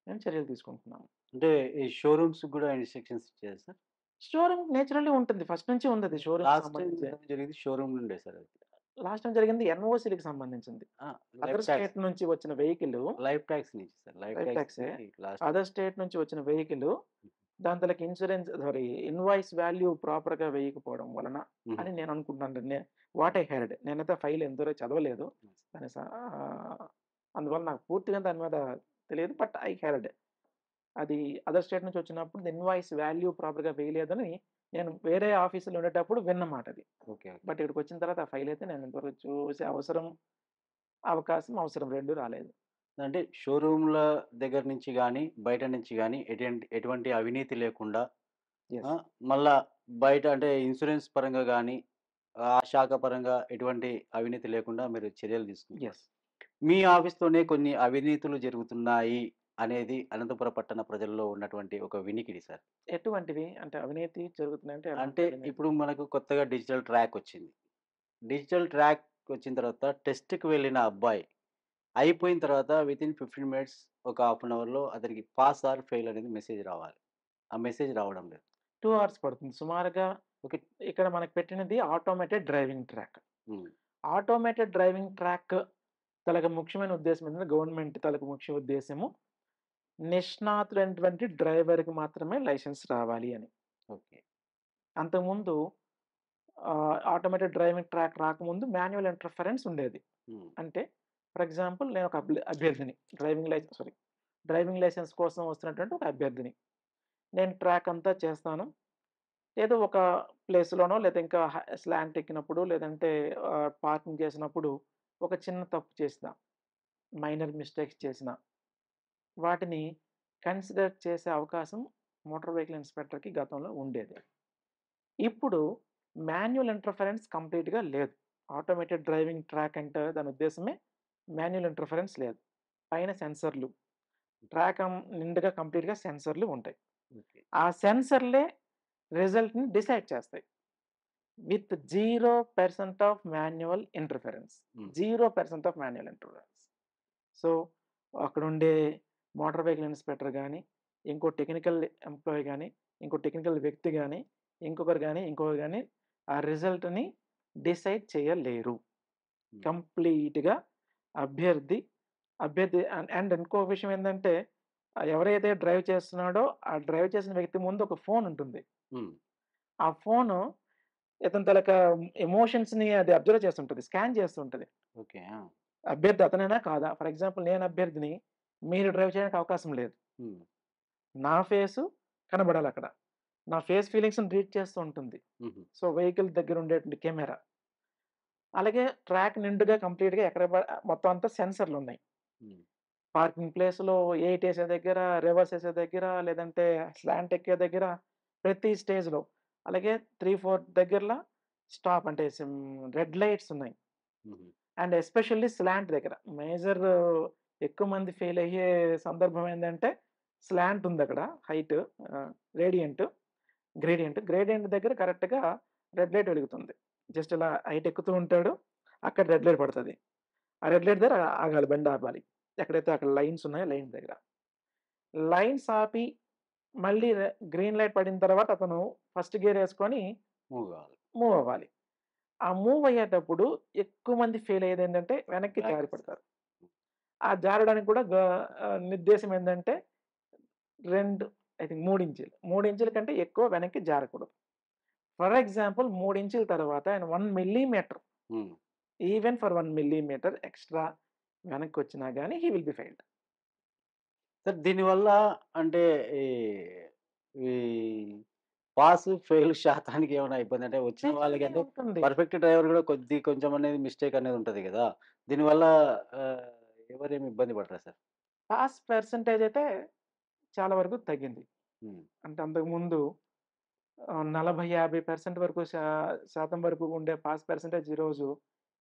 మేము చర్యలు తీసుకుంటున్నాము. అంటే ఈ షోరూమ్స్‌కి గూడా ఇన్‌స్ట్రక్షన్స్ ఇచ్చారా సార్? షోరూమ్ నేచురల్లీ ఉంటుంది. ఫస్ట్ నుంచి ఉందది షోరూమ్‌కి లాస్ట్ టైమ్ సంబంధించి. జరిగింది షోరూమ్ నుండే సార్ అది. లాస్ట్ టైమ్ జరిగింది ఎన్ఓసీ‌లకి సంబంధించింది. ఆ! Life other talks. స్టేట్ నుంచి వచ్చిన వెహికల్ లైఫ్ టాక్స్ నుంచి సార్. లైఫ్ లైఫ్ టాక్సే. టాక్స్‌కి లాస్ట్ టైమ్. అదర్ స్టేట్ నుంచి వచ్చిన వెహికల్ దాని తాలూకా ఇన్వాయిస్ వాల్యూ ప్రాపర్‌గా వేయకపోవడం వలన హుహు. అని నేను అనుకుంటున్నాను. What I heard. నేనైతే ఫైల్ ఎంతవరకు చదవలేదు. దాని స అందువల్ల నాకు పూర్తిగా దాని మీద తెలియదు. But I heard. అది అదర్ స్టేట్ నుంచి వచ్చినప్పుడు ఇన్వాయిస్ వాల్యూ ప్రాపర్‌గా వేయలేదని నేను వేరే ఆఫీస్‌లో ఉండేటప్పుడు విన్న మాటది. ఓకే. ఓకే. బట్ ఇక్కడికొచ్చిన తర్వాత ఆ ఫైల్ అయితే నేను ఇంతవరకు చూసే అవసరం 2 రాలేదు. అంటే షోరూమ్‌ల దగ్గర నుంచి గాని, బయట నుంచి గాని ఎటువంటి అవినీతి లేకుండా ఆ! యెస్. మళ్ళా బయట అంటే ఇన్స్యూరెన్స్ పరంగా గాని, ఆ శాఖ పరంగా ఎటువంటి అవినీతి లేకుండా మీరు చర్యలు తీసుకుంటున్నారు. యెస్. మీ ఆఫీస్‌లోనే కొన్ని అవినీతులు జరుగుతున్నాయి అనేది అనంతపురం పట్టణ ప్రజల్లో ఉన్నటువంటి ఒక వినికిడి సార్. ఎటువంటివి? అంటే అవినీతి జరుగుతున్నాయంటే ఎలాంటి అంటే అవినీతి? ఇప్పుడు మనకు కొత్తగా డిజిటల్ ట్రాక్ వచ్చింది. డిజిటల్ ట్రాక్ వచ్చిన తర్వాత టెస్ట్‌కి వెళ్ళిన అబ్బాయి అయిపోయిన తర్వాత వితిన్ 15 మినిట్స్ ఒక హాఫ్ అన్ అవర్‌లో అతనికి పాస్ ఆర్ ఫెయిల్ అనేది మెసేజ్ రావాలి. ఆ మెసేజ్ రావడం లేదు. 2 అవర్స్ పడుతుంది. సుమారుగా ఓకే. ఇక్కడ మనకు పెట్టినది ఆటోమేటెడ్ డ్రైవింగ్ ట్రాక్. హ్మ్. ఆటోమేటెడ్ డ్రైవింగ్ ట్రాక్ తాలూకా ముఖ్యమైన ఉద్దేశ్యం ఏంటంటే గవర్నమెంట్ తాలూకా ముఖ్య ఉద్దేశ్యము నిష్ణాతులైనటువంటి డ్రైవర్‌కి మాత్రమే లైసెన్స్ రావాలి అని. ఓకే. అంతకుముందు ఆటోమేటెడ్ డ్రైవింగ్ ట్రాక్ రాకముందు మాన్యువల్ ఇంటర్ఫరెన్స్ ఉండేది. హ్మ్. అంటే ఫర్ ఎగ్జాంపుల్ నేను ఒక అభ్యర్థిని. డ్రైవింగ్ లైసెన్స్ కోసం వస్తున్నటువంటి ఒక అభ్యర్థిని. నేను ట్రాక్ అంతా చేస్తాను. ఏదో ఒక ప్లేస్‌లోనో లేదా ఇంకా స్లాంట్ ఎక్కినప్పుడు లేదంటే పార్కింగ్ చేసినప్పుడు ఒక చిన్న తప్పు చేసినా, మైనర్ మిస్టేక్స్ చేసినా, వాటిని కన్సిడర్ చేసే అవకాశం మోటార్ వెహికల్ ఇన్స్‌పెక్టర్‌కి గతంలో ఉండేది. ఇప్పుడు మాన్యువల్ ఇంటర్ఫరెన్స్ కంప్లీట్‌గా లేదు. ఆటోమేటెడ్ డ్రైవింగ్ ట్రాక్ అంటే దాని ఉద్దేశ్యమే మాన్యువల్ ఇంటర్ఫరెన్స్ లేదు. పైన సెన్సర్‌లు, ట్రాక్ నిండుగా కంప్లీట్‌గా సెన్సర్‌లు ఉంటాయి. ఓకే. ఆ సెన్సర్‌లే రిజల్ట్‌ని డిసైడ్ చేస్తాయి. With 0% of manual interference. హ్మ్. 0% ఆఫ్ మాన్యువల్ ఇంటర్ఫరెన్స్. సో, అక్కడుండే మోటార్ వెహికల్ ఇన్స్‌పెక్టర్ గాని, ఇంకో టెక్నికల్ ఎంప్లాయీ గాని, ఇంకో టెక్నికల్ వ్యక్తి గాని, ఇంకొకరు గాని ఆ రిజల్ట్‌ని డిసైడ్ చేయలేరు. హ్మ్. కంప్లీట్‌గా అభ్యర్థి అభ్యర్థి అండ్ ఇంకో విషయం ఏందంటే, ఎవరైతే డ్రైవ్ చేస్తున్నాడో, ఆ డ్రైవ్ చేసిన వ్యక్తి ముందు ఒక ఫోన్ ఉంటుంది. హ్మ్. ఆ ఫోను ఇతని తాలూకా ఎమోషన్స్‌ని అది అబ్జర్వ్ చేస్తుంటది. స్కాన్ చేస్తుంటది. ఓకే. ఆ! అభ్యర్థి అతనేనా? కాదా? ఫర్ ఎగ్జాంపుల్ నేను అభ్యర్థిని. మీరు డ్రైవ్ చేయడానికి అవకాశం లేదు. హ్మ్. నా ఫేసు కనబడాలక్కడ. నా ఫేస్ ఫీలింగ్స్‌ని రీడ్ చేస్తూ ఉంటుంది. హుహు. సో, వెహికల్ దగ్గర ఉండేటువంటి కెమెరా. అలాగే ట్రాక్ నిండుగా కంప్లీట్‌గా ఎక్కడ మొత్తం అంతా సెన్సర్‌లున్నాయి. హ్మ్. పార్కింగ్ ప్లేస్‌లో ఎయిట్ ఏసే దగ్గర, రివర్స్ ఏసే దగ్గర, లేదంటే స్లాంట్ ఎక్కే దగ్గర, ప్రతి స్టేజ్‌లో. అలాగే 3, 4 దగ్గరల స్టాప్ అంటే రెడ్ లైట్స్ ఉన్నాయి. హుహు. అండ్ ఎస్పెషల్లీ స్లాంట్ దగ్గర. మేజర్ ఎక్కువ మంది ఫెయిల్ అయ్యే సందర్భం ఏందంటే, స్లాంట్ ఉందక్కడ హైట్ ఆహ్, గ్రేడియంట్, గ్రేడియంట్ దగ్గర కరెక్ట్‌గా రెడ్ లైట్ వెలుగుతుంది. జస్ట్ ఇలా హైట్ ఎక్కుతూ ఉంటాడు. అక్కడ రెడ్ లైట్ పడతది. ఆ రెడ్ లైట్ దగ్గర ఆగాలి. బండి ఆపాలి. ఎక్కడైతే అక్కడ లైన్స్ ఉన్నాయో లైన్స్ దగ్గర. లైన్స్ ఆపి మళ్ళీ గ్రీన్ లైట్ పడిన తర్వాత అతను ఫస్ట్ గేర్ యేసుకొని మూవ్ గావాలి. మూవ్ అవ్వాలి. ఆ మూవ్ అయ్యేటప్పుడు ఎక్కువ మంది ఫెయిల్ అయ్యేదేంటంటే వెనక్కి బ్యాక్ జారి పడతారు. ఆ జారడానికి కూడా నిర్దేశం ఏందంటే 2 ఐ థింక్ 3 ఇంచులు. 3 ఇంచుల కంటే ఎక్కువ వెనక్కి జారకూడదు. ఫర్ ఎగ్జాంపుల్ 3 ఇంచుల తర్వాత ఆయన 1 మిల్లీమీటర్ హ్మ్. ఈవెన్ ఫర్ 1 మిల్లీమీటర్ ఎక్స్‌ట్రా వెనక్కొచ్చినా గాని he will be failed. Sir దీనివల్ల అంటే ఈ, ఈ పాస్, ఫెయిల్ శాతానికి ఏమైనా ఇబ్బంది అంటే వచ్చిన డెఫినెట్‌లీ వాళ్ళకంటే ఉంటుంది. పర్ఫెక్ట్ డ్రైవర్ గూడా కొంచెం అనేది మిస్టేక్ అనేది ఉంటది గదా! దీనివల్ల ఆహ్, ఎవరేమి ఇబ్బంది పడరా సార్? పాస్ పర్సెంటేజ్ అయితే చాలా వరకు తగ్గింది. హ్మ్. అంటే అంతకుముందు 40, 50% వరకు శాతం వరకు ఉండే పాస్ పర్సెంటేజ్ ఈరోజు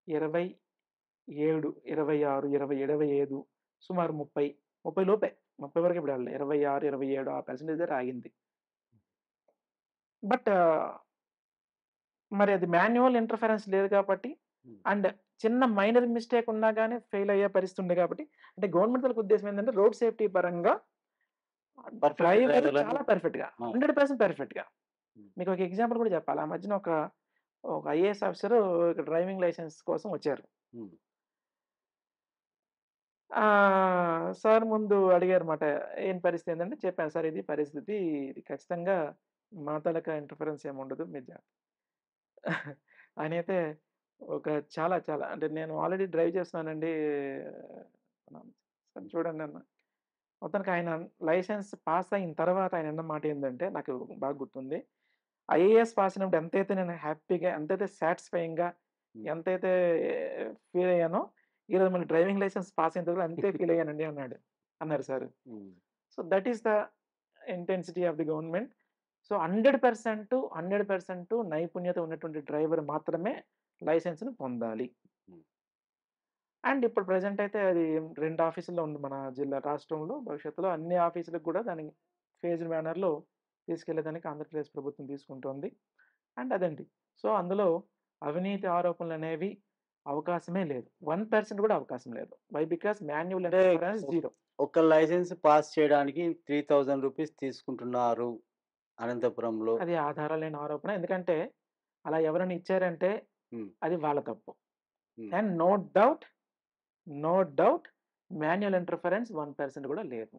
27, 26, 20, 25 సుమారు 30, 30 లోపే. 30 వరకు ఇప్పుడు వెళ్ళలే. 26, 27 ఆ పర్సెంటేజ్ దగ్గర ఆగింది. బట్ మరి అది మాన్యువల్ ఇంటర్ఫరెన్స్ లేదు కాబట్టి హ్మ్. అండ్ చిన్న మైనర్ మిస్టేక్ ఉన్నా గాని ఫెయిల్ అయ్యే పరిస్థితి ఉంది కాబట్టి అంటే గవర్నమెంట్ తాలూకా ఉద్దేశ్యం ఏంటంటే రోడ్ సేఫ్టీ పరంగా పర్ఫెక్ట్ డ్రైవర్ డ్రైవర్‌లని చాలా పర్ఫెక్ట్‌గా ఆ! 100% పర్ఫెక్ట్‌గా. హ్మ్. మీకు ఒక ఎగ్జాంపుల్ కూడా చెప్పాలి. ఆ మధ్యన ఒక ఐఏఎస్ ఆఫీసరు డ్రైవింగ్ లైసెన్స్ కోసం వచ్చారు. హ్మ్. సార్ ముందు అడిగారుమాట. ఏం పరిస్థితి ఏందంటే చెప్పాను. సార్ ఇది పరిస్థితి. ఇది ఖచ్చితంగా మా తాలూకా ఇంటర్ఫరెన్స్ ఏముండదు. మీరు ఆయనైతే ఒక చాలా చాలా అంటే నేను ఆల్రెడీ డ్రైవ్ చేస్తున్నానండి. అన్నాను. సరే చూడండి అన్న. మొత్తానికి ఆయన లైసెన్స్ పాస్ అయిన తర్వాత ఆయన అన్న మాట ఏందంటే నాకు బాగా గుర్తుంది. ఐఏఎస్ పాస్ అయినప్పుడు ఎంతైతే నేను హ్యాపీగా, ఎంతైతే సాటిస్ఫైయింగ్‌గా, హ్మ్. ఎంతైతే ఫీల్ అయ్యానో, ఈరోజు మళ్ళీ డ్రైవింగ్ లైసెన్స్ పాస్ అయిన తర్వాత అంతే ఫీల్ అయ్యానండి అన్నారు సారు. హ్మ్. So, that is the intensity of the government. So, 100% నైపుణ్యత ఉన్నటువంటి డ్రైవర్ మాత్రమే లైసెన్స్‌ని పొందాలి. హ్మ్. అండ్ ఇప్పుడు ప్రెజెంట్ అయితే అది 2 ఆఫీసుల్లో ఉంది మన రాష్ట్రంలో. భవిష్యత్తులో అన్ని ఆఫీసులకు కూడా దాన్ని ఫేజ్డ్ మేనర్‌లో తీసుకెళ్ళేదానికి ఆంధ్రప్రదేశ్ ప్రభుత్వం తీసుకుంటోంది. అండ్ అదండి. సో, అందులో అవినీతి ఆరోపణలనేవి అవకాశమే లేదు. 1% కూడా అవకాశం లేదు. వై? బికాస్ మాన్యువల్ అంటే ఇంటర్ఫరెన్స్ జీరో. ఒక లైసెన్స్ పాస్ చేయడానికి ₹3000 తీసుకుంటున్నారు అనంతపురంలో. అది ఆధారాలు లేని ఆరోపణ. ఎందుకంటే అలా ఎవరైనా ఇచ్చారంటే హ్మ్. అది వాళ్ళ తప్పు. Hmm. And no doubt manual interference 1% కూడా లేదు.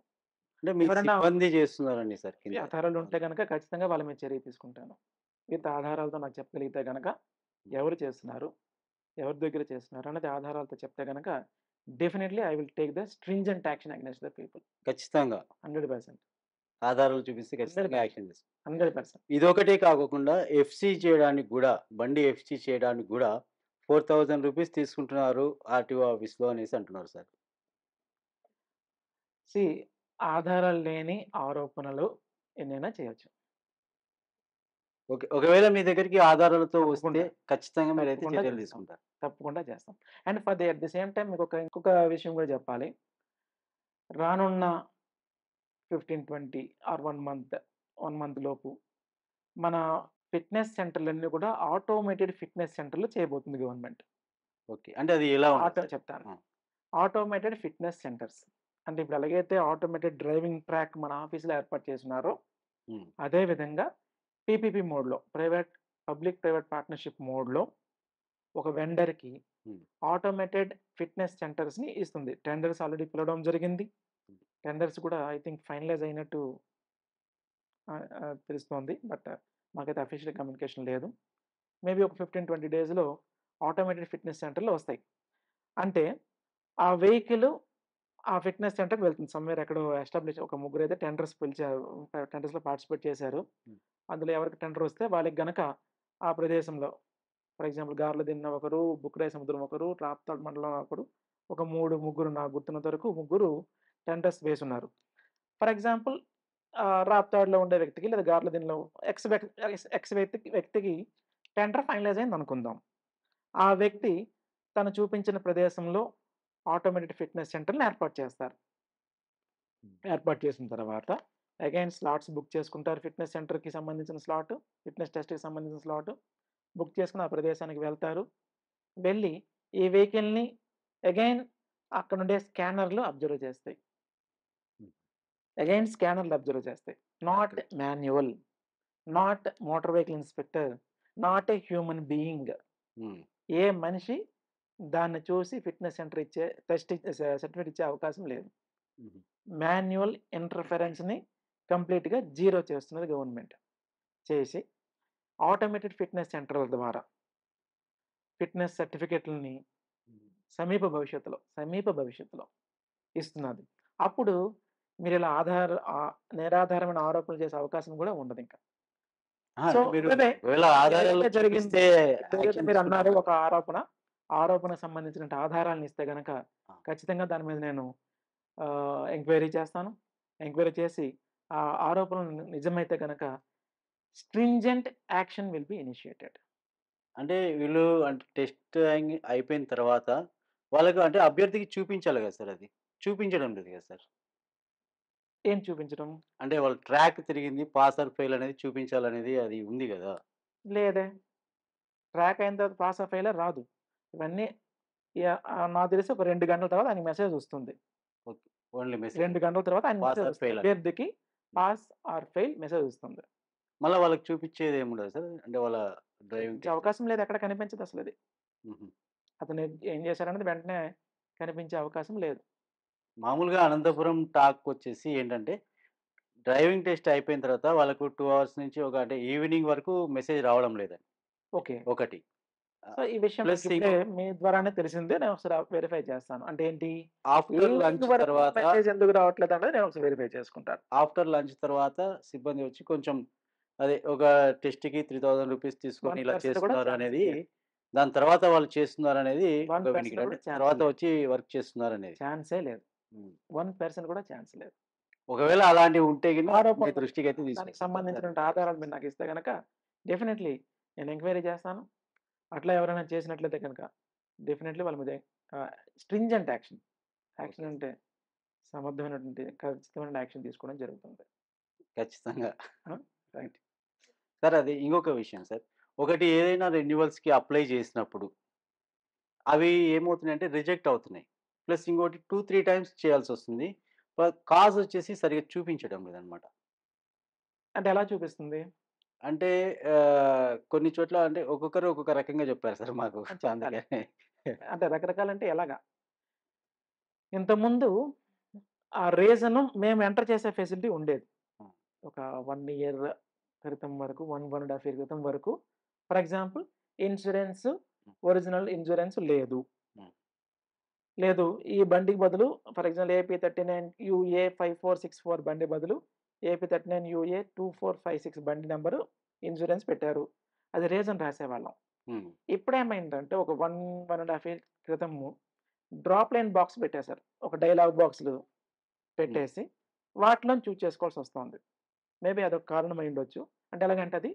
అంటే మీ ఎవరన్నా సిబ్బంది చేస్తున్నారండి సార్ కింద. ఆధారాలు ఉంటే గనక ఖచ్చితంగా వాళ్ళ మీద చర్య తీసుకుంటాను. విత్ ఆధారాలతో నాకు చెప్పగలిగితే గనక ఎవరు చేస్తున్నారు? ఎవరి దగ్గర చేస్తున్నారు? అన్నది ఆధారాలతో చెప్తే గనక definitely I will take the stringent action against the people. ఖచ్చితంగా. 100%. ఆధారాలు చూపిస్తే ఖచ్చితంగా 100%. యాక్షన్ తీసుకుంటారు. 100%. ఇదొకటే కాకోకుండా ఎఫ్‌సి చేయడానికి గూడా, బండి ఎఫ్‌సి చేయడానికి గూడా ₹4000 తీసుకుంటున్నారు ఆర్‌టీఓ ఆఫీస్‌లో అనేసి అంటున్నారు సార్. సీ ఆధారాలు లేని ఆరోపణలు ఎన్నైనా చేయొచ్చు. ఓకే. ఒకవేళ మీ దగ్గరికి ఆధారాలతో వస్తే తప్పకుండా. ఖచ్చితంగా మీరైతే తప్పకుండా చర్యలు చేస్తాం. తీసుకుంటారు. తప్పకుండా చేస్తాం. And for the at the same time ఇంకొక విషయం కూడా చెప్పాలి. రానున్న 15, 20 ఆర్ 1 మంత్ లోపు మన ఫిట్‌నెస్ సెంటర్‌లన్నీ కూడా ఆటోమేటెడ్ ఫిట్‌నెస్ సెంటర్‌లు చేయబోతుంది గవర్నమెంట్. ఓకే. అంటే అది ఎలా ఉంటది సార్? చెప్తాను. ఆ! Automated fitness centres. అంటే ఇప్పుడు ఎలాగైతే ఆటోమేటెడ్ డ్రైవింగ్ ట్రాక్ మన ఆఫీస్‌లో ఏర్పాటు చేసున్నారో, హ్మ్. అదే విధంగా పీపీపీ మోడ్‌లో పబ్లిక్ ప్రైవేట్ పార్ట్నర్‌షిప్ మోడ్‌లో ఒక వెండర్‌కి హ్మ్. ఆటోమేటెడ్ ఫిట్‌నెస్ సెంటర్స్‌ని ఇస్తుంది. టెండర్స్ ఆల్రెడీ పిలవడం జరిగింది. హ్మ్. టెండర్స్ కూడా ఐ థింక్ ఫైనలైజ్ అయినట్టు తెలుస్తోంది. బట్ మాకైతే అఫీషియల్ కమ్యూనికేషన్ లేదు. మేబీ ఒక 15, 20 డేస్‌లో ఆటోమేటెడ్ ఫిట్‌నెస్ సెంటర్‌లు వస్తాయి. అంటే ఆ వెహికల్ ఆ ఫిట్‌నెస్ సెంటర్‌కి వెళ్తుంది. సమ్‌వేర్ ఎక్కడో ఎస్టాబ్లిష్ ఒక ముగ్గురైతే టెండర్స్ పిలిచారు. టెండర్స్‌లో పార్టిసిపేట్ చేశారు. హ్మ్. అందులో ఎవరికి టెండర్ వస్తే వాళ్ళకి గనక ఆ ప్రదేశంలో ఫర్ ఎగ్జాంపుల్ గార్లదిన్నె ఒకరు, బుక్కరాయ సముద్రం ఒకరు, రాప్తాడు మండలం ఒకరు, ఒక ముగ్గురు నాకు గుర్తున్నంత వరకు ముగ్గురు టెండర్స్ వేసున్నారు. ఫర్ ఎగ్జాంపుల్ రాప్తాడులో ఉండే వ్యక్తికి లేదా గార్లదిన్నెలో ఎక్స్ వ్యక్తికి టెండర్ ఫైనలైజ్ అయిందనుకుందాం. ఆ వ్యక్తి తను చూపించిన ప్రదేశంలో ఆటోమేటెడ్ ఫిట్‌నెస్ సెంటర్‌ని ఏర్పాటు చేస్తారు. హ్మ్. ఏర్పాటు చేసిన తర్వాత అగైన్ స్లాట్స్ బుక్ చేసుకుంటారు. ఫిట్‌నెస్ సెంటర్‌కి సంబంధించిన స్లాట్, ఫిట్‌నెస్ టెస్ట్‌కి సంబంధించిన స్లాట్ బుక్ చేసుకొని ఆ ప్రదేశానికి వెళ్తారు. వెళ్ళి ఈ వెహికల్‌ని అగైన్ అక్కడుండే స్కానర్‌లు అబ్జర్వ్ చేస్తాయి. హ్మ్. అగైన్ స్కానర్‌లు అబ్జర్వ్ చేస్తాయి. Not okay. Manual, not motor vehicle inspector, not a human being. హ్మ్. ఏ మనిషి దాన్ని చూసి ఫిట్‌నెస్ సెంటర్ ఇచ్చే టెస్ట్ సర్టిఫికేట్ ఇచ్చే అవకాశం లేదు. హుహు. మాన్యువల్ ఇంటర్ఫరెన్స్‌ని కంప్లీట్‌గా జీరో చేస్తున్నది గవర్నమెంట్. చేసి ఆటోమేటెడ్ ఫిట్‌నెస్ సెంటర్‌ల ద్వారా ఫిట్‌నెస్ సర్టిఫికేట్‌లని హ్మ్. సమీప భవిష్యత్తులో ఇస్తున్నది. అప్పుడు మీరిలా నిరాధారమైన ఆరోపణలు చేసే అవకాశం గూడా ఉండదింక. ఆ! సో, అంటే మీరు ఒకవేళ ఆధారాలు ఏదైతే జరిగింది చూపిస్తే ఇప్పుడేదైతే యాక్షన్ మీరన్నారు తీసుకుంటారా? ఒక ఆరోపణకు సంబంధించిన ఆధారాలనిస్తే గనక ఆ! ఖచ్చితంగా దాని మీద నేను ఎంక్వైరీ చేస్తాను. ఎంక్వైరీ చేసి ఆ ఆరోపణలు నిజమైతే గనక stringent action will be initiated. అంటే వీళ్ళు అంటే టెస్టింగ్ అయిపోయిన తర్వాత వాళ్ళకు అంటే అభ్యర్థికి చూపించాలి గదా సార్ అది. చూపించడం లేదు గదా సార్. ఏం చూపించడం? అంటే వాళ్ళు ట్రాక్ తిరిగింది పాస్ ఆర్ ఫెయిల్ అనేది చూపించాలనేది అది ఉంది గదా! లేదే. ట్రాక్ అయిన తర్వాత పాస్ ఆర్ ఫెయిలా రాదు. ఇవన్నీ నాకు తెలిసి ఒక 2 గంటల తర్వాత ఆయనకి మెసేజొస్తుంది. ఓకే. ఓన్లీ మెసేజ్ 2 గంటల తర్వాత ఆయనకి పాస్ ఆర్ మెసేజొస్తుంది. ఫెయిల్ అని. అభ్యర్థికి హ్మ్. పాస్ ఆర్ ఫెయిల్ మెసేజొస్తుంది. మళ్ళా వాళ్ళకి చూపించేది ఏముండదా సార్? అంటే వాళ్ళ డ్రైవింగ్ చూపించే టెస్ట్. అవకాశం లేదు. ఎక్కడ కనిపించదసలది. హుహు. అతను ఏం చేశారన్నది వెంటనే కనిపించే అవకాశం లేదు. మామూలుగా అనంతపురం టాక్‌కొచ్చేసి ఏంటంటే డ్రైవింగ్ టెస్ట్ అయిపోయిన తర్వాత వాళ్ళకు 2 అవర్స్ నుంచి ఒక అంటే ఈవినింగ్ వరకు మెసేజ్ రావడం లేదండి. ఓకే. ఒకటి. సో, ఈ విషయం ప్లస్ నాకిప్పుడే ఇంకో మీ ద్వారానే తెలిసింది. నేను ఒకసారి వెరిఫై చేస్తాను. అంటే ఏంటి? ఆఫ్టర్ లంచ్ ఈవినింగ్ వరకు తర్వాత మెసేజ్ ఎందుకు రావట్లేదన్నది నేను ఒకసారి వెరిఫై చేసుకుంటాను. ఆఫ్టర్ లంచ్ తర్వాత సిబ్బంది వచ్చి కొంచెం అదే ఒక టెస్ట్‌కి ₹3000 తీసుకొని ఇలా 1% కూడా ఛాన్సే చేస్తున్నారనేది, లేదు. దాని తర్వాత వాళ్ళు చేస్తున్నారనేది ఒక 1% వినికిడి. అంటే కూడా ఛాన్స్ తర్వాత లేదు. వచ్చి వర్క్ చేస్తున్నారనేది. ఛాన్సే లేదు. హ్మ్. 1% కూడా ఛాన్స్ లేదు. ఒకవేళ అలాంటివి ఉంటే గిన మీ ఆరోపణలు దృష్టికైతే దానికి తీసుకొస్తారు సార్. సంబంధించినటువంటి ఆధారాలు మీరు నాకిస్తే గనక డెఫినైట్‌లీ నేను ఎంక్వైరీ చేస్తాను. అట్లా ఎవరైనా చేసినట్లయితే గనక డెఫినైట్‌లీ వాళ్ళ మీద స్ట్రింజెంట్ యాక్షన్. Action okay. అంటే సమర్థమైనటువంటి ఖచ్చితమైన యాక్షన్ తీసుకోవడం జరుగుతుంది. ఖచ్చితంగా. ఆ! రైట్. సార్ అది ఇంకొక విషయం సార్. ఒకటి ఏదైనా రెన్యువల్స్‌కి అప్లై చేసినప్పుడు అవి ఏమవుతున్నాయంటే రిజెక్ట్ అవుతున్నాయి. ప్లస్ ఇంకోటి 2, 3 టైమ్స్ చేయాల్సొస్తుంది. కాజ్ వచ్చేసి సరిగ్గా చూపించడం లేదనమాట. అంటే ఎలా చూపిస్తుంది? అంటే కొన్ని చోట్ల అంటే ఒక్కొక్కరు ఒక్కొక్క రకంగా చెప్పారు సార్ మాకు. చెప్పాలి. అందుకని అంటే రకరకాలంటే ఎలాగా? ఇంతకుముందు ఆ రీజను మేము ఎంటర్ చేసే ఫెసిలిటీ ఉండేది. హ్మ్. ఒక 1 ఇయర్ క్రితం వరకు, 1 ½ ఇయర్ క్రితం వరకు ఫర్ ఎగ్జాంపుల్ ఇన్స్యూరెన్స్, హ్మ్. ఒరిజినల్ ఇన్స్యూరెన్స్ లేదు. హ్మ్. లేదు ఈ బండికి బదులు ఫర్ ఎగ్జాంపుల్ ఏపీ 39 యూఏ 5464 బండి బదులు ఏపీ 39 యూఏ 2456 బండి నంబరు ఇన్స్యూరెన్స్ పెట్టారు. అది రీజన్ రాసేవాళ్ళం. హ్మ్. ఇప్పుడేమైందంటే ఒక 1 ½ ఇయర్ క్రితము డ్రాప్ లైన్ బాక్స్ పెట్టేశారు. ఒక డైలాగ్ బాక్స్‌లు హ్మ్. పెట్టేసి వాటిలోని చూజ్ చేసుకోవాల్సొస్తోంది. మేబీ అదొక కారణం అయ్యుండొచ్చు. అంటే ఎలాగంటే అది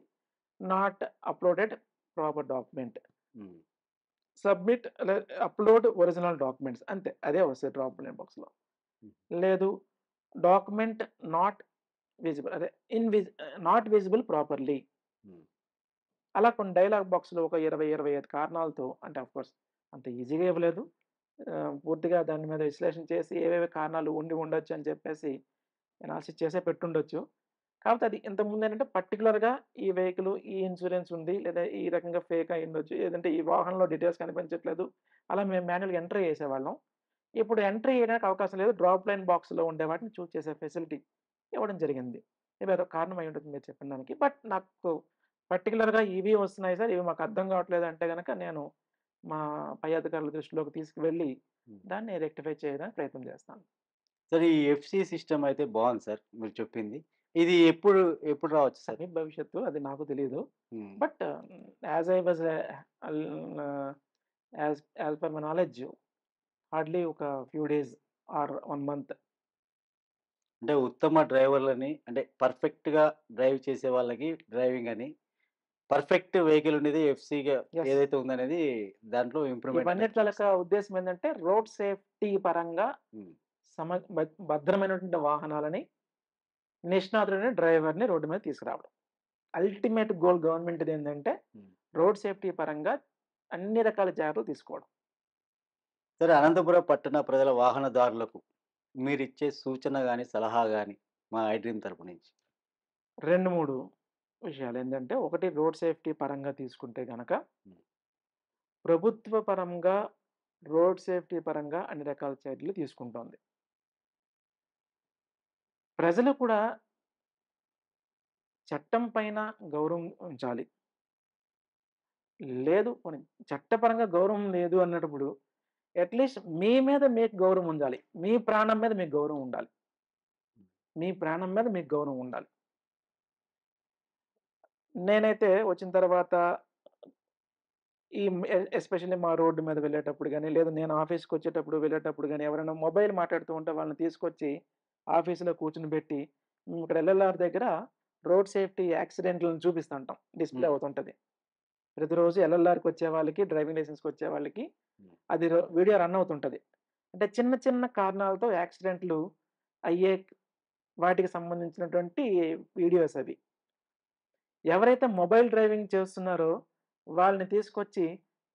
నాట్ అప్‌లోడెడ్ ప్రాపర్ డాక్యుమెంట్. హ్మ్. సబ్మిట్ అప్‌లోడ్ ఒరిజినల్ డాక్యుమెంట్స్ అంతే. అదే వస్తది డ్రాప్ లైన్ బాక్స్‌లో. హ్మ్. లేదు డాక్యుమెంట్ నాట్ విజిబుల్ అదే నాట్ విజిబుల్ ప్రాపర్‌లీ. హ్మ్. అలా కొన్ని డైలాగ్ బాక్స్‌లో ఒక 20, 25 కారణాలతో అంటే ఆఫ్‌కోర్స్ అంత ఈజీగా ఇవ్వలేదు. పూర్తిగా దాని మీద విశ్లేషణ చేసి ఏవేవి కారణాలు ఉండి ఉండొచ్చు అని చెప్పేసి అనాలిసిస్ చేసే పెట్టుండొచ్చు. కాకపోతే అది ఇంతకుముందేంటంటే పర్టిక్యులర్‌గా ఈ వెహికల్ ఈ ఇన్స్యూరెన్స్ ఉంది. లేదా ఈ రకంగా ఫేక్ అయ్యుండొచ్చు. లేదంటే ఈ వాహనంలో డీటెయిల్స్ కనిపించట్లేదు. అలా మేము మాన్యుయల్‌గా ఎంటర్ చేసేవాళ్ళం. ఇప్పుడు ఎంట్రీ చేయడానికి అవకాశం లేదు. డ్రాప్ లైన్ బాక్స్‌లో ఉండే వాటిని చూజ్ చేసే ఫెసిలిటీ ఇవ్వడం జరిగింది. మేబీ అదొక కారణం అయ్యుండొచ్చు మీరు చెప్పిన దానికి. బట్ నాకు పర్టిక్యులర్‌గా ఇవి వస్తున్నాయి సార్. ఇవి మాకు అర్థం కావట్లేదు అంటే గనక నేను మా పై అధికారుల దృష్టిలోకి తీసుకువెళ్ళి హ్మ్. దాన్ని రెక్టిఫై చేయడానికి ప్రయత్నం చేస్తాను. సార్ ఈ ఎఫ్‌సి సిస్టమ్ అయితే బావుంది సార్ మీరు చెప్పింది. ఇది ఎప్పుడు ఎప్పుడు రావచ్చు సార్? సమీప భవిష్యత్తు అది నాకు తెలీదు. Hmm. But as I was all as per my knowledge hardly ఒక ఫ్యూ డేస్ ఆర్ 1 మంత్. అంటే ఉత్తమ డ్రైవర్‌లని అంటే పర్ఫెక్ట్‌గా డ్రైవ్ చేసే వాళ్ళకి డ్రైవింగ్ అని, పర్ఫెక్ట్ వెహికల్ ఉండేది ఎఫ్‌సి‌గా యెస్. ఏదైతే ఉందనేది దాంట్లో ఇంప్రూవ్‌మెంట్ అనేది ఇవన్నిటి తాలూకా చూపిస్తుంది. ఉద్దేశ్యం ఏందంటే రోడ్ సేఫ్టీ పరంగా హ్మ్. సమ భద్రమైనటువంటి వాహనాలని, నిష్ణాతుడైన డ్రైవర్‌ని రోడ్డు మీద తీసుకురావడం. అల్టిమేట్ గోల్ గవర్నమెంట్‌దేంటంటే హ్మ్. రోడ్ సేఫ్టీ పరంగా అన్ని రకాల జాగ్రత్తలు తీసుకోవడం. సరే అనంతపురం పట్టణ ప్రజల వాహనదారులకు మీరిచ్చే సూచన గాని, సలహా గాని మా ఐడ్రీమ్ తరపు నుంచి. 2, 3 విషయాలేంటంటే ఒకటి రోడ్ సేఫ్టీ పరంగా తీసుకుంటే గనక హ్మ్. ప్రభుత్వ పరంగా రోడ్ సేఫ్టీ పరంగా అన్ని రకాల చర్యలు తీసుకుంటోంది. ప్రజలు కూడా చట్టం పైన గౌరవం ఉంచాలి. లేదు పోనీ చట్టపరంగా గౌరవం లేదు అన్నప్పుడు అట్‌లీస్ట్ మీ మీద మీకు గౌరవం ఉండాలి. మీ ప్రాణం మీద మీకు గౌరవం ఉండాలి. మీ ప్రాణం మీద మీకు గౌరవం ఉండాలి. నేనైతే వచ్చిన తర్వాత ఈ ఎస్పెషల్లీ మా రోడ్డు మీద వెళ్ళేటప్పుడు గాని, లేదా నేను ఆఫీస్‌కొచ్చేటప్పుడు, వెళ్ళేటప్పుడు గాని ఎవరైనా మొబైల్ మాట్లాడుతూ ఉంటే వాళ్ళని తీసుకొచ్చి ఆఫీస్‌లో కూర్చొనబెట్టి ఇక్కడ ఎల్ఎల్ఆర్ దగ్గర రోడ్ సేఫ్టీ యాక్సిడెంట్‌లను చూపిస్తుంటాం. డిస్‌ప్లే హ్మ్. అవుతుంటది. ప్రతిరోజు ఎల్ఎల్ఆర్‌కొచ్చే వాళ్ళకి, డ్రైవింగ్ లైసెన్స్‌కొచ్చే వాళ్ళకి హ్మ్. అది వీడియో రన్ అవుతుంటది. అంటే చిన్న చిన్న కారణాలతో యాక్సిడెంట్‌లు అయ్యే వాటికి సంబంధించినటువంటి వీడియోస్ అవి. ఎవరైతే మొబైల్ డ్రైవింగ్ చేస్తున్నారో వాళ్ళని తీసుకొచ్చి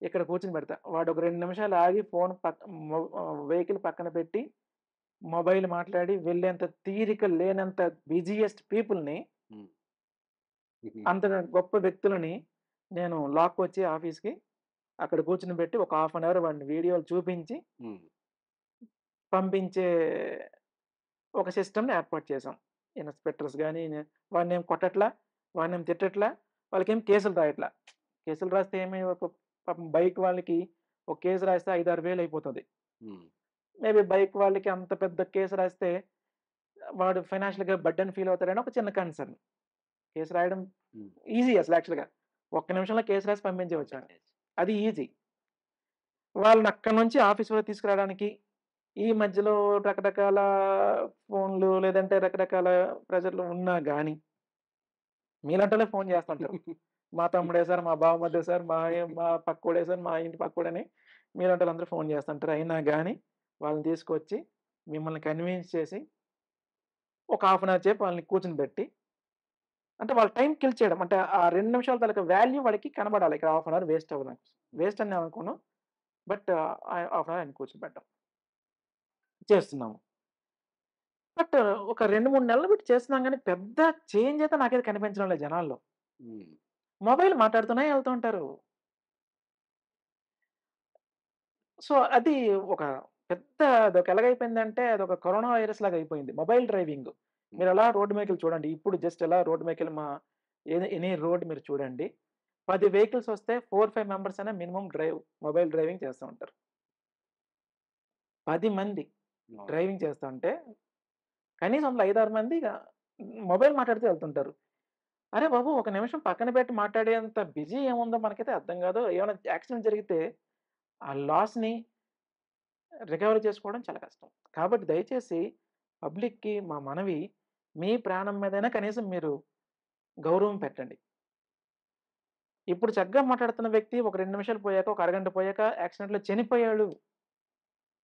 ఇక్కడ కూర్చొనబెడతా. వాడు ఒక 2 నిమిషాలు ఆగి వెహికల్ పక్కన పెట్టి మొబైల్ మాట్లాడి వెళ్ళేంత తీరిక లేనంత బిజియెస్ట్ పీపుల్‌ని హ్మ్. హుహు. అంత గొప్ప వ్యక్తులని నేను లాక్కొచ్చి ఆఫీస్‌కి అక్కడ కూర్చొనబెట్టి ఒక హాఫ్ అన్ అవర్ వాడిని వీడియోలు చూపించి హ్మ్. పంపించే ఒక సిస్టమ్‌ని ఏర్పాటు చేశాం. ఇన్స్‌పెక్టర్స్ గాని వాడినేం కొట్టట్లా, వాడినేం తిట్టట్లా, వాళ్ళకేం కేసులు రాయట్లా. కేసులు రాస్తే ఏమి ఒక పాపం బైక్ వాళ్ళకి ఒక కేసు రాస్తే 5, 6 వేలు అయిపోతది. హ్మ్. మేబీ బైక్ వాళ్ళకి అంత పెద్ద కేసు రాస్తే వాడు ఫైనాన్షియల్‌గా బర్డెన్ ఫీల్ అవుతాడని ఒక చిన్న కన్సర్న్. కేసు రాయడం హ్మ్. ఈజీ అసలు యాక్చువల్‌గా. ఒక్క నిమిషంలో కేసు రాసి పంపించేయొచ్చు ఆడిని. పంపించేయచ్చు. అది ఈజీ. వాళ్ళని అక్కడి నుంచి ఆఫీస్ వరకు తీసుకురావడానికి ఈ మధ్యలో రకరకాల ఫోన్‌లు లేదంటే రకరకాల ప్రెషర్‌లు ఉన్నా గాని మీలాంటోళ్ళే ఫోన్ చేస్తుంటారు. మా తమ్ముడే సార్, మా బావమరిదే సార్, మా పక్కోడే సార్, మా ఇంటి పక్కోడని మీలాంటి వాళ్ళందరూ ఫోన్ చేస్తుంటారు. అయినా గాని వాళ్ళని తీసుకొచ్చి మిమ్మల్ని కన్విన్స్ చేసి ఒక హాఫ్ అన్ అవర్ సేపు వాళ్ళని కూర్చొనిబెట్టి అంటే వాళ్ళ టైం కిల్ చేయడం. అంటే ఆ 2 నిమిషాల తాలూకా వాల్యూ వాడికి కనబడాలి. ఇక్కడ హాఫ్ అన్ అవర్ వేస్ట్ అవ్వదు. వేస్ట్ అని నేను అనుకోను. బట్ హాఫ్ అన్ అవర్ ఆయన్ని కూర్చోబెట్టడం చేస్తున్నాము. బట్ ఒక 2, 3 నెలలు పెట్టి చేస్తున్నాం గానీ పెద్ద చేంజ్ అయితే నాకైతే కనిపించడం లేదు జనాల్లో. హ్మ్. మొబైల్ మాట్లాడుతూనే ఎళ్తూ ఉంటారు. సో, అది ఒక పెద్ద అదొక ఎలాగైపోయిందంటే అదొక కరోనా వైరస్ లాగా అయిపోయింది. Mobile driving. హ్మ్. మీరలా రోడ్డు మీదకెళ్ళి చూడండి. ఇప్పుడు జస్ట్ ఎలా రోడ్డు మీదకెళ్ళి ఎనీ రోడ్ మీరు చూడండి. 10 వెహికల్స్ వస్తే 4, 5 మెంబర్స్ అయినా మినిమమ్ మొబైల్ డ్రైవింగ్ చేస్తూ ఉంటారు. 10 మంది అవును. డ్రైవింగ్ చేస్తుంటే కనీసం అందులో 5, 6 మంది ఇగ మొబైల్ మాట్లాడుతూ వెళ్తుంటారు. అరే బాబు! ఒక నిమిషం పక్కన పెట్టి మాట్లాడేంత బిజీ ఏముందో మనకైతే అర్థం కాదు. ఏమైనా యాక్సిడెంట్ జరిగితే ఆ లాస్‌ని రికవరీ చేసుకోవడం చాలా కష్టం. కాబట్టి దయచేసి పబ్లిక్‌కి మా మనవి, మీ ప్రాణం మీదైనా కనీసం మీరు గౌరవం పెట్టండి. ఇప్పుడు చక్కగా మాట్లాడుతున్న వ్యక్తి ఒక 2 నిమిషాలు పోయాక, ఒక అరగంట పోయాక యాక్సిడెంట్‌లో చనిపోయాడు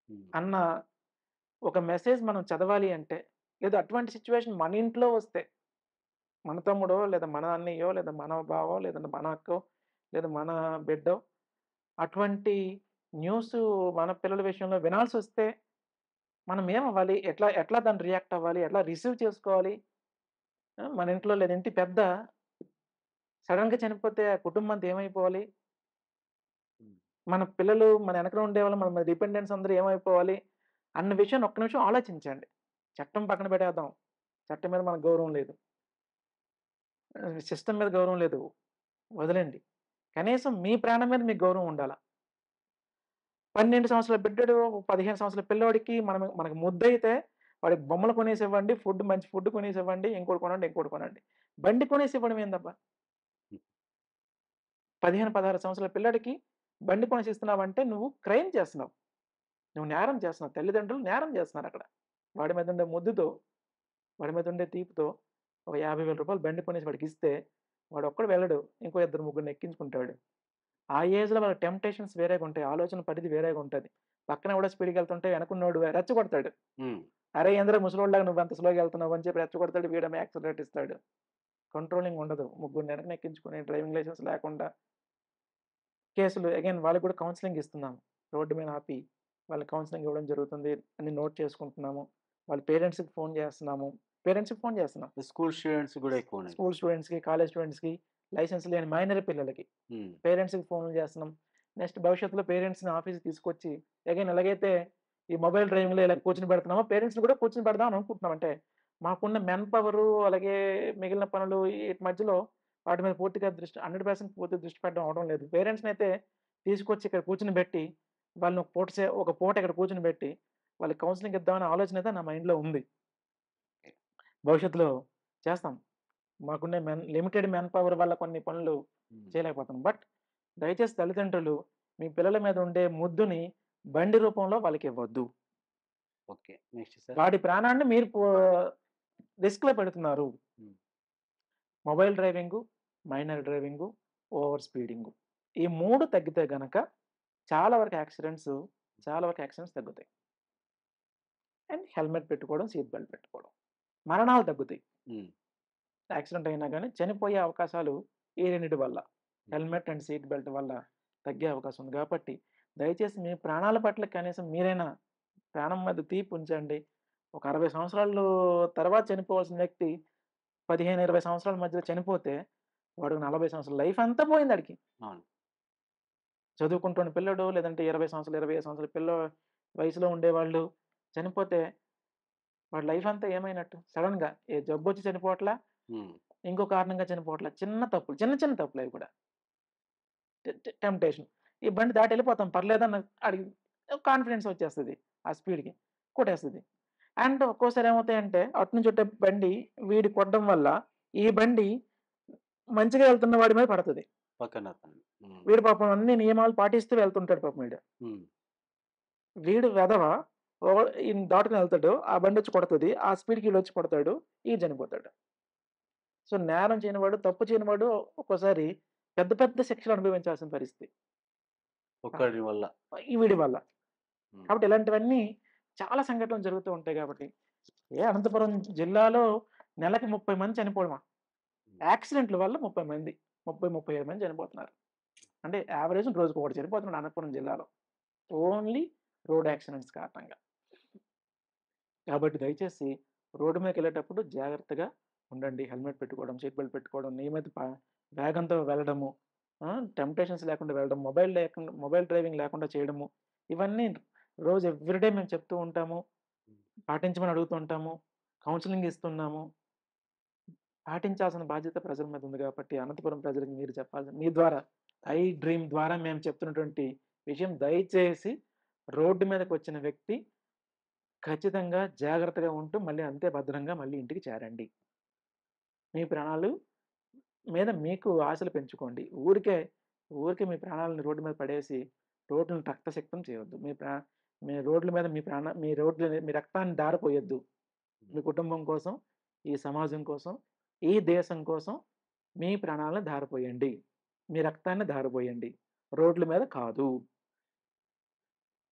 హ్మ్. అన్న ఒక మెసేజ్ మనం చదవాలి అంటే, లేదా అటువంటి సిట్యుయేషన్ మన ఇంట్లో వస్తే, మన తమ్ముడో, లేదా మన అన్నయ్యో, లేదా మన బావో, లేదంటే మన అక్కో, లేదా మన బిడ్డో అటువంటి న్యూసు మన పిల్లల విషయంలో వినాల్సొస్తే మనం ఏమవ్వాలి? ఎట్లా ఎట్లా దాన్ని రియాక్ట్ అవ్వాలి? ఎట్లా రిసీవ్ చేసుకోవాలి? మన ఇంట్లో లేదా ఇంటి పెద్ద సడెన్‌గా చనిపోతే ఆ కుటుంబం అంతా ఏమైపోవాలి? హ్మ్. మన పిల్లలు, మన వెనకన ఉండేవాళ్ళు, మన డిపెండెంట్స్ అందరూ ఏమైపోవాలి? అన్న విషయాన్ని ఒక్క నిమిషం ఆలోచించండి. చట్టం పక్కన పెట్టేద్దాం. చట్టం మీద మనకు గౌరవం లేదు. సిస్టమ్ మీద గౌరవం లేదు. వదిలేండి. కనీసం మీ ప్రాణం మీద మీకు గౌరవం ఉండాల. 12 సంవత్సరాల బిడ్డడు, 15 సంవత్సరాల పిల్లోడికి మనకు ముద్దయితే వాడికి బొమ్మలు కొనేసివ్వండి, మంచి ఫుడ్ కొనేసివ్వండి, ఇంకోటి కొనండి, ఇంకోటి కొనండి. బండి కొనేసివ్వడం ఏందబ్బా! హ్మ్. 15, 16 సంవత్సరాల పిల్లాడికి బండి కొనేసిస్తున్నావంటే నువ్వు క్రైమ్ చేస్తున్నావు. నువ్వు నేరం చేస్తున్నావు. తల్లిదండ్రులు నేరం చేస్తున్నారక్కడ. వాడి మీద ఉండే ముద్దుతో, వాడి మీద ఉండే తీపితో ఒక రూ. 50,000 బండి కొనేసి వాడికిస్తే వాడొక్కడు వెళ్ళడు. ఇంకో ఇద్దరు ముగ్గురిని ఎక్కించుకుంటాడు. ఆ ఏజ్‌లో వాళ్ళ టెంప్టేషన్స్ వేరేగుంటాయి. ఆలోచన పరిధి వేరేగుంటది. పక్కన ఎవడో స్పీడ్‌గెళ్తుంటే వెనకున్నోడు రెచ్చగొడతాడు. హ్మ్. "అరేయ్! ఏందిరా ముసలోడిలాగా నువ్వంత స్లోగా ఎళ్తున్నావు" అని చెప్పి రెచ్చగొడతాడు. వీడేమో యాక్సిలరేట్ ఇస్తాడు. కంట్రోలింగ్ ఉండదు. ముగ్గురిని వెనకన ఎక్కించుకొని డ్రైవింగ్ లైసెన్స్ లేకుండా కేసులు అగైన్ వాళ్ళకి కూడా కౌన్సెలింగ్ ఇస్తున్నాము. రోడ్డు మీద ఆపి వాళ్ళకి కౌన్సెలింగ్ ఇవ్వడం జరుగుతుంది. అన్ని నోట్ చేసుకుంటున్నాము. వాళ్ళ పేరెంట్స్‌కి ఫోన్ చేస్తున్నాము. పేరెంట్స్‌కి ఫోన్ చేస్తున్నాం. స్కూల్ స్టూడెంట్స్ గూడా ఎక్కువున్నాయి. స్కూల్ స్టూడెంట్స్‌కి, కాలేజ్ స్టూడెంట్స్‌కి, లైసెన్స్ లేని మైనర్ పిల్లలకి. హ్మ్. పేరెంట్స్‌కి ఫోన్‌లు చేస్తున్నాం. నెక్స్ట్ భవిష్యత్తులో పేరెంట్స్‌ని ఆఫీస్‌కి తీసుకొచ్చి అగైన్ ఎలాగైతే ఈ మొబైల్ డ్రైవింగ్‌లో ఇలా కూర్చొనిబెడుతున్నామో పేరెంట్స్‌ని కూడా కూర్చొనిబెడదాం అని అనుకుంటున్నాం. అంటే మాకున్న మెన్ పవరు అలాగే మిగిలిన పనులు ఈటి మధ్యలో వాటి మీద పూర్తిగా 100% పూర్తి దృష్టి పెట్టడం అవ్వడం లేదు. పేరెంట్స్‌నైతే తీసుకొచ్చి ఇక్కడ కూర్చొనిబెట్టి వాళ్ళని ఒక పూట ఇక్కడ కూర్చొనిబెట్టి వాళ్ళకి కౌన్సెలింగ్ ఇద్దామనే ఆలోచన అయితే నా మైండ్‌లో ఉంది. భవిష్యత్తులో చేస్తాం. మాకున్న లిమిటెడ్ మ్యాన్ పవర్ వల్ల కొన్ని పనులు హ్మ్. చేయలేకపోతున్నాం. బట్ దయచేసి తల్లిదండ్రులు మీ పిల్లల మీద ఉండే ముద్దుని బండి రూపంలో వాళ్ళకివ్వద్దు. ఓకే. Next sir? వాడి ప్రాణాన్ని మీరు రిస్క్‌లో పెడుతున్నారు. హ్మ్. Mobile driving, minor driving, over speeding. ఈ 3 తగ్గితే గనక చాలా వరకు యాక్సిడెంట్స్ తగ్గుతాయి. అండ్ హెల్మెట్ పెట్టుకోవడం, సీట్ బెల్ట్ పెట్టుకోవడం. మరణాలు తగ్గుతాయి. హ్మ్. యాక్సిడెంట్ అయినా గాని చనిపోయే అవకాశాలు ఈ రెండిటి వల్ల. హెల్మెట్ అండ్ సీట్ బెల్ట్ వల్ల తగ్గే అవకాశం ఉంది. కాబట్టి దయచేసి మీ ప్రాణాల పట్ల కనీసం మీరైనా ప్రాణం మీద తీపి ఉంచండి. ఒక 60 సంవత్సరాలు తర్వాత చనిపోవాల్సిన వ్యక్తి 15, 20 సంవత్సరాల మధ్యలో చనిపోతే వాడికి 40 సంవత్సరాల లైఫ్ అంతా పోయిందాడికి. అవును. చదువుకుంటున్న పిల్లోడు లేదంటే 20 సంవత్సరాలు, 25 సంవత్సరాల వయసులో ఉండేవాళ్ళు చనిపోతే వాడి లైఫ్ అంతా ఏమైనట్టు? సడెన్‌గా ఏ జబ్బొచ్చి చనిపోవట్లా, హ్మ్. ఇంకో కారణంగా చనిపోవట్లా. చిన్న తప్పులు. చిన్న చిన్న తప్పులవి కూడా. టెంప్టేషన్. ఈ బండి దాటి ఎళ్ళిపోతాం పర్లేదన్న ఆడికి కాన్ఫిడెన్స్ వచ్చేస్తది. ఆ స్పీడ్‌కి కొట్టేస్తది. అండ్ ఒక్కోసారి ఏమవుతాయంటే అటునుంచి వచ్చే బండి వీడు కొట్టడం వల్ల ఈ బండి మంచిగా వెళ్తున్న వాడి మీద పడతది. పక్కనతను. హ్మ్. వీడు పాపం అన్ని నియమాలు పాటిస్తూ వెళ్తుంటాడు పాపం వీడు. హ్మ్. వీడు వెధవ ఈయన్ని దాటుకొని వెళ్తాడు. ఆ బండొచ్చి కొడతది. ఆ స్పీడ్‌కి ఈడొచ్చి కొడతాడు. ఈడు చనిపోతాడు. సో, నేరం చేయనివాడు, తప్పు చేయనివాడు ఒక్కోసారి పెద్ద పెద్ద శిక్షలు అనుభవించాల్సిన పరిస్థితి. ఒక్కడి వల్ల. ఈ వీడి వల్ల. హ్మ్. కాబట్టి ఇలాంటివన్నీ చాలా సంఘటనలు జరుగుతూ ఉంటాయి కాబట్టి, అనంతపురం జిల్లాలో నెలకి 30 మంది చనిపోవడమా? యాక్సిడెంట్‌ల వల్ల 30 మంది, 35 మంది చనిపోతున్నారు. అంటే యావరేజ్ రోజుకి ఒకడు చనిపోతున్నాడు అనంతపురం జిల్లాలో. ఓన్లీ రోడ్ యాక్సిడెంట్స్ కారణంగా. కాబట్టి దయచేసి రోడ్డు మీదకెళ్ళేటప్పుడు జాగ్రత్తగా ఉండండి. హెల్మెట్ పెట్టుకోవడం, సీట్ బెల్ట్ పెట్టుకోవడం, నియమిత వేగంతో వెళ్ళడము, టెంప్టేషన్స్ లేకుండా వెళ్ళడం, మొబైల్ డ్రైవింగ్ లేకుండా చేయడము. ఇవన్నీ రోజు ఎవ్రీడే మేము చెప్తూ ఉంటాము. పాటించమని అడుగుతూ ఉంటాము. కౌన్సెలింగ్ ఇస్తున్నాము. పాటించాల్సిన బాధ్యత ప్రజల మీద ఉంది కాబట్టి అనంతపురం ప్రజలకు మీరు చెప్పాల్సిన మీ ద్వారా ఐ డ్రీమ్ ద్వారా మేము చెప్తున్నటువంటి విషయం దయచేసి రోడ్డు మీదకొచ్చిన వ్యక్తి ఖచ్చితంగా జాగ్రత్తగా ఉంటూ మళ్ళీ అంతే భద్రంగా మళ్ళీ ఇంటికి చేరండి. మీ ప్రాణాలు మీద మీకు ఆశలు పెంచుకోండి. ఊరికే మీ ప్రాణాలను రోడ్డు మీద పడేసి రోడ్డును రక్తసిక్తం చేయొద్దు. మీ రోడ్ల మీద మీ రక్తాన్ని ధారపోయొద్దు. మీ కుటుంబం కోసం, ఈ సమాజం కోసం, ఈ దేశం కోసం మీ ప్రాణాలను ధారపోయండి. మీ రక్తాన్ని ధారపోయండి. రోడ్ల మీద కాదు.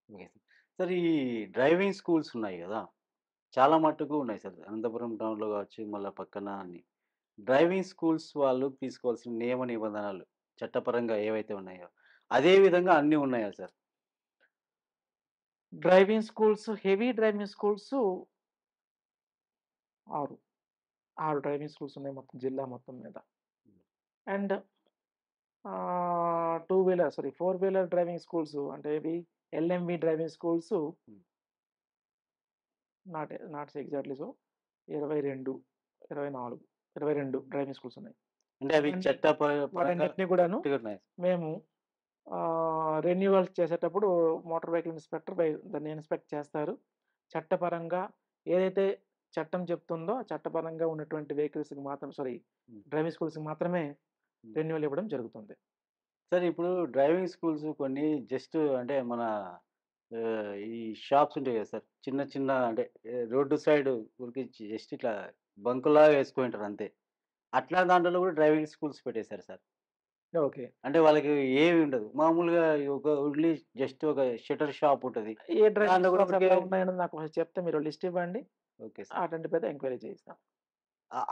ఓకే. సార్ ఈ డ్రైవింగ్ స్కూల్స్ ఉన్నాయి గదా! చాలా మట్టుకు ఉన్నాయి సార్. అనంతపురం టౌన్‌లో గావచ్చు, మళ్ళా పక్కన అన్ని. డ్రైవింగ్ స్కూల్స్ వాళ్ళు తీసుకోవాల్సిన నియమ నిబంధనలు చట్టపరంగా ఏవైతే ఉన్నాయో, అదే విధంగా అన్నీ ఉన్నాయా sir? Heavy driving schools 6. 6 driving schools ఉన్నాయి మొత్తం జిల్లా మొత్తం మీద. అండ్ 4 వీలర్ డ్రైవింగ్ స్కూల్స్ అంటే ఇవి ఎల్ఎంవి డ్రైవింగ్ స్కూల్స్ హ్మ్. నాట్ ఎగ్జాక్ట్‌లీ 22, 24, 22 డ్రైవింగ్ స్కూల్స్ ఉన్నాయి. అంటే అవి వాటన్ని పరంగా వాటన్నిటిని కూడాను కరెక్ట్‌గా ఉన్నాయి. మేము రెన్యువల్స్ చేసేటప్పుడు మోటార్ వెహికల్ ఇన్స్‌పెక్టర్ దాన్ని ఇన్స్‌పెక్ట్ చేస్తారు. చట్టపరంగా ఏదైతే చట్టం చెప్తుందో, ఆ చట్టపరంగా ఉన్నటువంటి వెహికల్స్‌కి మాత్రం హ్మ్. డ్రైవింగ్ స్కూల్స్‌కి మాత్రమే హ్మ్. రెన్యువల్ ఇవ్వడం జరుగుతుంది. సార్ ఇప్పుడు డ్రైవింగ్ స్కూల్స్ కొన్ని జస్ట్ అంటే మన ఈ షాప్స్ ఉంటాయి కదా సార్. చిన్న చిన్న అంటే రోడ్డు సైడ్ ఊరికే జస్ట్ ఇట్లా బంకులాగా ఏసుకొనుంటారు అంతే. అట్లా దాంట్లో కూడా డ్రైవింగ్ స్కూల్స్ పెట్టేసారు సార్. ఓకే. అంటే వాళ్ళకి ఏమి ఉండదు. మామూలుగా ఓన్లీ జస్ట్ ఒక షట్టర్ షాప్ ఉంటది. ఏ డ్రైవింగ్ దాంట్లో కూడా స్కూల్స్ ఊరికే అట్లా ఉన్నాయన్నది నాకు కొంచెం చెప్తే మీరు లిస్ట్ ఇవ్వండి. Okay sir. అటువంటి మీద ఎంక్వైరీ చేయిస్తాం.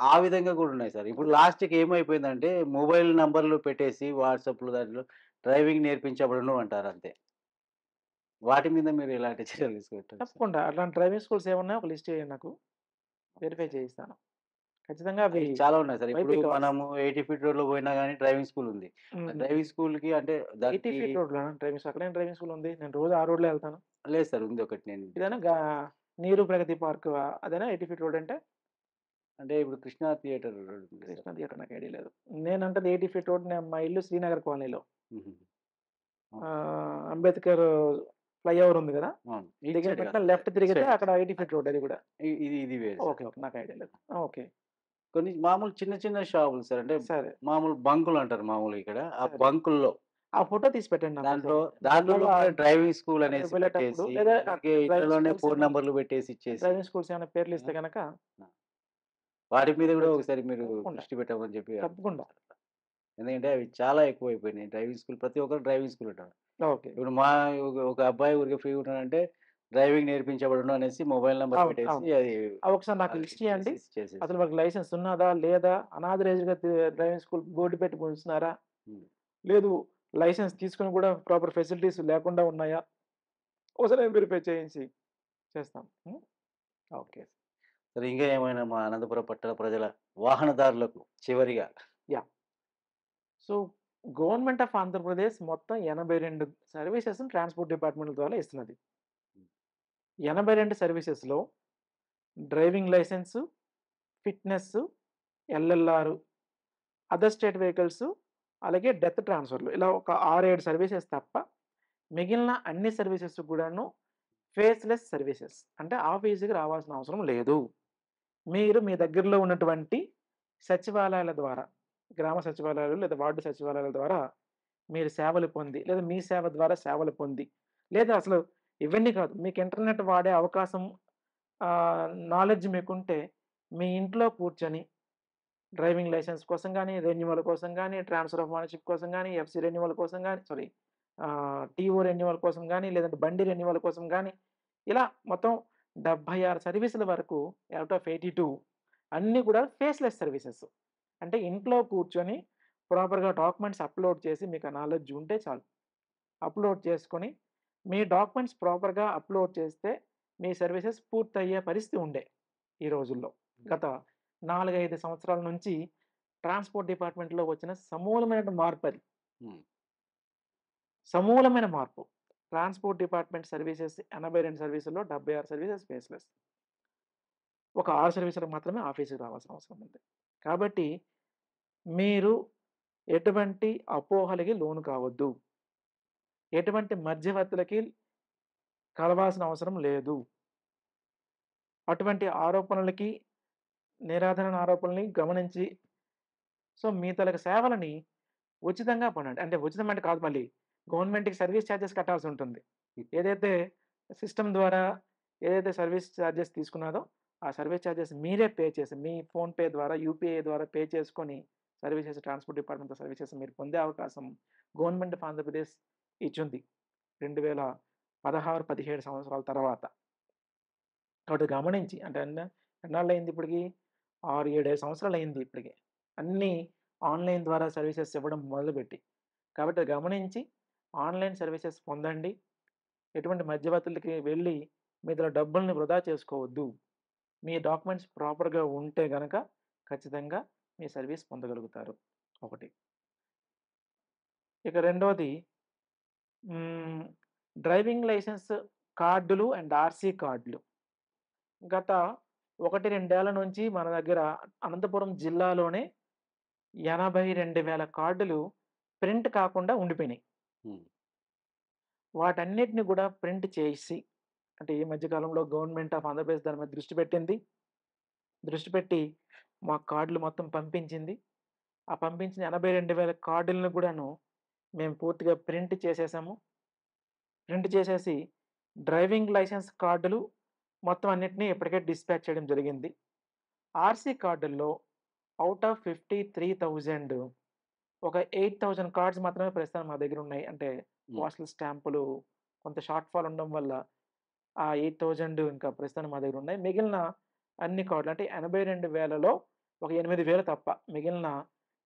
ఆ విధంగా కూడా ఉన్నాయి సార్. ఇప్పుడు లాస్ట్‌కి ఏమైపోయిందంటే మొబైల్ నంబర్‌లు పెట్టేసి వాట్సాప్‌లో దాంట్లో డ్రైవింగ్ నేర్పించబడును అంటారు అంతే. వాటి మీద మీరు ఎలాంటి చర్యలు తీసుకుంటారు సార్? తప్పకుండా అట్లాంటి డ్రైవింగ్ స్కూల్స్ ఏమున్నాయో ఒక లిస్ట్ చేయండి నాకు. Okay verify sir. చేయిస్తాను. ఖచ్చితంగా అవి అయి చాలా ఉన్నాయి సార్. ఇప్పుడు వైపే కావచ్చు. మనము 80 ఫీట్ రోడ్‌లో పోయినా గాని డ్రైవింగ్ స్కూల్ ఉంది. ఆ హ్మ్. డ్రైవింగ్ స్కూల్‌కి అంటే 80 దానికి ఫీట్ రోడ్‌లోనా డ్రైవింగ్ స్కూల్? అక్కడేం డ్రైవింగ్ స్కూల్ ఉంది? నేను రోజు ఆ రోడ్‌లో ఎళ్తాను. లేదు సార్ ఉంది ఒకటి నేను ఇదేనా నీరు ప్రగతి పార్క్ అదేనా 80 ఫీట్ రోడ్ అంటే? అంటే ఇప్పుడు కృష్ణా థియేటర్ రోడ్ ఉంది సార్. కృష్ణా థియేటర్ నాకు ఐడియా లేదు. నేనంటది 80 ఫీట్ రోడ్ మా ఇల్లు శ్రీనగర్ కాలనీలో. హుహు. అవును. అంబేద్కర్ ఫ్లైఓవర్ ఉంది గదా! అవును. ఇటు దిగిన సైడ్ కాదు. వెంటనే లెఫ్ట్ ఇటు తిరిగితే సైడ్. అక్కడ 80 ఫీట్ రోడ్ అది గూడా. ఇది వేరు సార్. ఓకే. ఓకే. నాకు ఐడియా లేదు. ఓకే. కొన్ని మామూలు చిన్న చిన్న షాపులు సార్. అంటే సరే. మామూలు బంకులు అంటారు మామూలుగా ఇక్కడ. ఆ సరే. బంకుల్లో ఆ ఫోటో తీసి పెట్టండి నాకోసం. దాంట్లో జనరల్‌గా లోపల డ్రైవింగ్ స్కూల్ రేపు అనేసి వెళ్ళేటప్పుడు పెట్టేసి లేదా ఊరికే డ్రైవింగ్ ఇట్లలోనే స్కూల్స్ ఫోన్ ఏమైనా నంబర్‌లు పెట్టేసి ఇచ్చేసి డ్రైవింగ్ స్కూల్స్ ఏమైనా పేర్లు ఆ! ఇస్తే గనక ఆ! వాటి మీద కూడా అప్రోచ్ ఒకసారి మీరు తప్పకుండా. దృష్టి పెట్టమని చెప్పి తప్పకుండా. అడుగుతున్నాను సార్. ఎందుకంటే అవి చాలా ఎక్కువైపోయినాయి. డ్రైవింగ్ స్కూల్ ప్రతి ఒక్కరు డ్రైవింగ్ స్కూల్ అంటారు. ఓకే. ఇప్పుడు మా ఒక అబ్బాయి ఊరికే ఫ్రీగా ఉన్నాడంటే డ్రైవింగ్ నేర్పించబడును అనేసి మొబైల్ నంబర్ అవును. పెట్టేసి అవును. అది ఒకసారి నాకు లిస్ట్ చేయండి. ఇచ్చేసేసి అసలు చేసేసారు. వాళ్ళకి లైసెన్స్ ఉన్నదా? లేదా? అనాథరైజ్డ్‌గా డ్రైవింగ్ స్కూల్ బోర్డ్ పెట్టి ఉంచుతున్నారా? హ్మ్. లేదు లైసెన్స్ తీసుకొని కూడా ప్రాపర్ ఫెసిలిటీస్ లేకుండా ఉన్నాయా? ఒకసారి వెరిఫై చేయించి చేస్తాం. హ్మ్. ఓకే. ఓకే. సరే ఇంకా ఏమైనా మా అనంతపురం పట్టణ ప్రజల వాహనదారులకు చివరిగా yeah! So, government of Andhra Pradesh మొత్తం 82 సర్వీసెస్‌ని ట్రాన్స్‌పోర్ట్ డిపార్ట్‌మెంట్ ద్వారా ఇస్తున్నది. 82 సర్వీసెస్‌లో driving licence, fitness, LLR, other state vehicles, అలాగే డెత్ ట్రాన్స్‌ఫర్‌లు ఇలా ఒక 6, 7 సర్వీసెస్ తప్ప మిగిలిన అన్ని సర్వీసెస్ కూడాను ఫేస్‌లెస్ సర్వీసెస్. అంటే ఆఫీస్‌కి రావాల్సిన అవసరం లేదు. మీరు మీ దగ్గరలో ఉన్నటువంటి సచివాలయాల ద్వారా, గ్రామ సచివాలయాలు లేదా వార్డు సచివాలయాల ద్వారా మీరు సేవలు పొంది, లేదా మీ సేవ ద్వారా సేవలు పొంది, లేదా అసలు ఇవన్నీ కాదు మీకు ఇంటర్నెట్ వాడే అవకాశం నాలెడ్జ్ మీకుంటే మీ ఇంట్లో కూర్చొని డ్రైవింగ్ లైసెన్స్ కోసం గానీ, రెన్యువల్ కోసం గానీ, ట్రాన్స్‌ఫర్ ఆఫ్ ఓనర్‌షిప్ కోసం గానీ, ఎఫ్‌సి రెన్యువల్ కోసం గానీ టీఓ రెన్యువల్ కోసం గానీ, లేదంటే బండి రెన్యువల్ కోసం గానీ, ఇలా మొత్తం 76 సర్వీసుల వరకు ఔట్ ఆఫ్ 82 అన్నీ కూడా ఫేస్‌లెస్ సర్వీసెస్. అంటే ఇంట్లో కూర్చొని ప్రాపర్‌గా డాక్యుమెంట్స్ అప్‌లోడ్ చేసి మీకు ఆ నాలెడ్జ్ ఉంటే చాలు. అప్‌లోడ్ చేసుకొని, మీ డాక్యుమెంట్స్ ప్రాపర్‌గా అప్‌లోడ్ చేస్తే మీ సర్వీసెస్ పూర్తయ్యే పరిస్థితి ఉండే ఈ రోజుల్లో. గత 4, 5 సంవత్సరాల నుంచి ట్రాన్స్‌పోర్ట్ డిపార్ట్‌మెంట్‌లో వచ్చిన సమూలమైన మార్పది. హ్మ్. సమూలమైన మార్పు. Transport department services 82 సర్వీసుల్లో 76 services faceless. ఒక 6 సర్వీసులకు మాత్రమే ఆఫీస్‌కి రావాల్సిన అవసరం ఉంది. కాబట్టి మీరు ఎటువంటి అపోహలకి లోను కావద్దు. ఎటువంటి మధ్యవర్తులకి కలవాల్సిన అవసరం లేదు. అటువంటి ఆరోపణలకి, నిరాధారణ ఆరోపణలని గమనించి, మీ తాలూకా సేవలని ఉచితంగా పొందండి. అంటే ఉచితం అంటే కాదు మళ్ళీ. గవర్నమెంట్‌కి సర్వీస్ చార్జెస్ కట్టాల్సి ఉంటుంది. ఏదైతే సిస్టమ్ ద్వారా ఏదైతే సర్వీస్ చార్జెస్ తీసుకున్నారో, ఆ సర్వీస్ చార్జెస్ మీరే పే చేసి, మీ ఫోన్‌పే ద్వారా, యూపీఐ ద్వారా పే చేసుకొని సర్వీసెస్ ట్రాన్స్‌పోర్ట్ డిపార్ట్‌మెంట్ సర్వీసెస్ మీరు పొందే అవకాశం గవర్నమెంట్ ఆఫ్ ఆంధ్రప్రదేశ్ ఇచ్చుంది. 2016, 17 సంవత్సరాల తర్వాత. కాబట్టి గమనించి అంటే ఎన్నాళ్ళయింది ఇప్పటికి? 6, 7 సంవత్సరాలయింది ఇప్పటికి. అన్నీ ఆన్‌లైన్ ద్వారా సర్వీసెస్ ఇవ్వడం మొదలుపెట్టి. కాబట్టి గమనించి ఆన్‌లైన్ సర్వీసెస్ పొందండి. ఎటువంటి మధ్యవర్తులకి వెళ్ళి మీతో డబ్బుల్ని వృధా చేసుకోవద్దు. మీ డాక్యుమెంట్స్ ప్రాపర్‌గా ఉంటే గనక ఖచ్చితంగా మీ సర్వీస్ పొందగలుగుతారు. ఒకటి. ఇక రెండోది హ్మ్. డ్రైవింగ్ లైసెన్స్ కార్డులు అండ్ ఆర్‌సీ కార్డులు. గత 1, 2 ఏళ్ల నుంచి మన దగ్గర అనంతపురం జిల్లాలోనే 82,000 కార్డులు ప్రింట్ కాకుండా ఉండిపోయినాయి. హ్మ్. వాటన్నిటిని గూడా ప్రింట్ చేసి అంటే ఈ మధ్య కాలంలో గవర్నమెంట్ ఆఫ్ ఆంధ్రప్రదేశ్ దాని మీద దృష్టి పెట్టింది. దృష్టి పెట్టి మా కార్డులు మొత్తం పంపించింది. ఆ పంపించిన 82,000 కార్డులను గూడాను మేము పూర్తిగా ప్రింట్ చేసేసాము. ప్రింట్ చేసేసి డ్రైవింగ్ లైసెన్స్ కార్డులు మొత్తం అన్నిటిని ఇప్పటికే డిస్పాచ్ చేయడం జరిగింది. ఆర్‌సీ కార్డుల్లో ఔట్ ఆఫ్ 53,000 ఒక 8,000 కార్డ్స్ మాత్రమే ప్రస్తుతం మా దగ్గరున్నాయి. అంటే హ్మ్. పోస్టల్ స్టాంపులు కొంత షార్ట్ ఫాల్ ఉండడం వల్ల ఆ 8,000 ఇంకా ప్రస్తుతానికి మా దగ్గరున్నాయి. మిగిలిన అన్ని కార్డులు అంటే 82,000లో ఒక 8,000 తప్ప మిగిలిన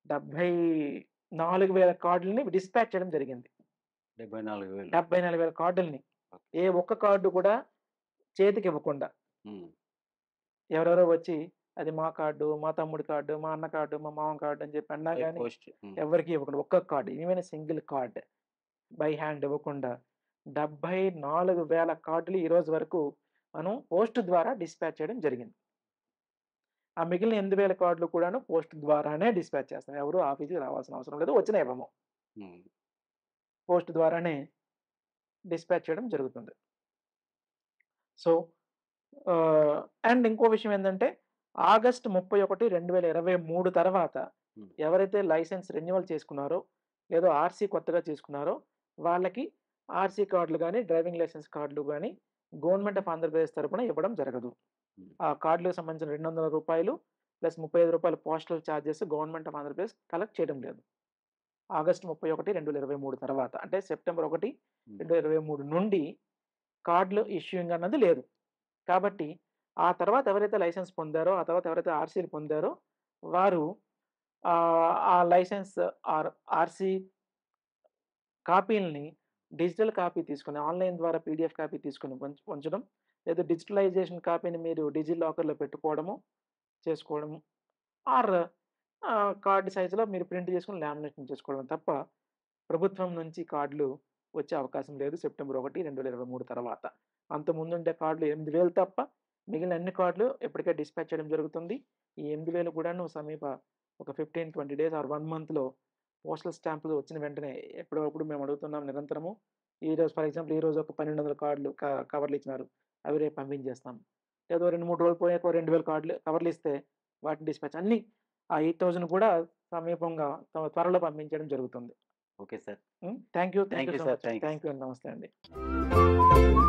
74,000 కార్డులని డిస్పాచ్ చేయడం జరిగింది. 74,000. 74,000 కార్డుల్ని. ఓకే. ఏ ఒక్క కార్డు కూడా చేతికివ్వకుండా. హ్మ్. ఎవరెవరో వచ్చి అది మా కార్డు, మా తమ్ముడి కార్డు, మా అన్న కార్డు, మా మామ కార్డు అని చెప్పి అన్నా బై గాని పోస్ట్. హ్మ్. ఎవరికీ ఇవ్వకుండా ఒక్క card even single card by hand ఇవ్వకుండా 74,000 కార్డులు ఈ రోజు వరకు మనం పోస్ట్ ద్వారా డిస్పాచ్ చేయడం జరిగింది. ఆ మిగిలిన 8,000 కార్డులు కూడాను పోస్ట్ ద్వారానే డిస్పాచ్ చేస్తాం. ఎవరు ఆఫీస్‌కి రావాల్సిన అవసరం లేదు. వచ్చినా ఇవ్వము. హ్మ్. పోస్ట్ ద్వారానే డిస్పాచ్ చేయడం జరుగుతుంది. సో, అండ్ ఇంకో విషయం ఏందంటే ఆగస్ట్ 31, 2023 తర్వాత హ్మ్. ఎవరైతే లైసెన్స్ రెన్యువల్ చేసుకున్నారో, లేదో ఆర్‌సీ కొత్తగా చేసుకున్నారో వాళ్ళకి ఆర్‌సీ కార్డులు గాని, డ్రైవింగ్ లైసెన్స్ కార్డులు గాని గవర్నమెంట్ ఆఫ్ ఆంధ్రప్రదేశ్ తరపున ఇవ్వడం జరగదు. హ్మ్. ఆ కార్డులకు సంబంధించిన రూ. 200 ప్లస్ రూ. 35 postal charges government of Andhra Pradesh collect చేయడం లేదు. ఆగస్ట్ 31, 2023 తర్వాత అంటే సెప్టెంబర్ 1, హ్మ్. 2023 నుండి కార్డులు ఇష్యూయింగ్ అన్నది లేదు. కాబట్టి ఆ తర్వాత ఎవరైతే లైసెన్స్ పొందారో, ఆ తర్వాత ఎవరైతే ఆర్‌సీలు పొందారో వారు ఆ లైసెన్స్ ఆర్‌సీ కాపీలని డిజిటల్ కాపీ తీసుకొని ఆన్‌లైన్ ద్వారా పీడీఎఫ్ కాపీ తీసుకొని ఉంచడం. లేదా డిజిటలైజేషన్ కాపీని మీరు డిజి లాకర్‌లో పెట్టుకోవడము, చేసుకోవడము. ఆర్ కార్డ్ సైజ్‌లో మీరు ప్రింట్ చేసుకొని లామినేషన్ చేసుకోవడం తప్ప ప్రభుత్వం నుంచి కార్డులు వచ్చే అవకాశం లేదు సెప్టెంబర్ 1, 2023 తర్వాత. అంతకుముందుండే కార్డులు 8,000 తప్ప మిగిలిన అన్ని కార్డులు ఇప్పటికే డిస్పాచ్ చేయడం జరుగుతుంది. ఈ 8,000 కూడాను సమీప ఒక 15, 20 డేస్ ఆర్ 1 మంత్‌లో పోస్టల్ స్టాంపులు వచ్చిన వెంటనే ఎప్పటికప్పుడు మేము అడుగుతున్నాం నిరంతరము. ఈరోజు ఫర్ ఎగ్జాంపుల్ ఈరోజు ఒక 1,200 కార్డులు కవర్లు ఇచ్చినారు. అవి రేపు పంపించేస్తాం. ఏదో 2, 3 రోజులు పోయాక ఓ 2,000 కార్డులు కవర్లిస్తే వాటిని డిస్పాచ్ అన్నీ ఆ 8,000 కూడా సమీపంగా త్వరలో పంపించడం జరుగుతుంది. Okay sir. Thank you. Thank thank you you so sir. Much. Thank you. Thank you అండి. నమస్తే అండి.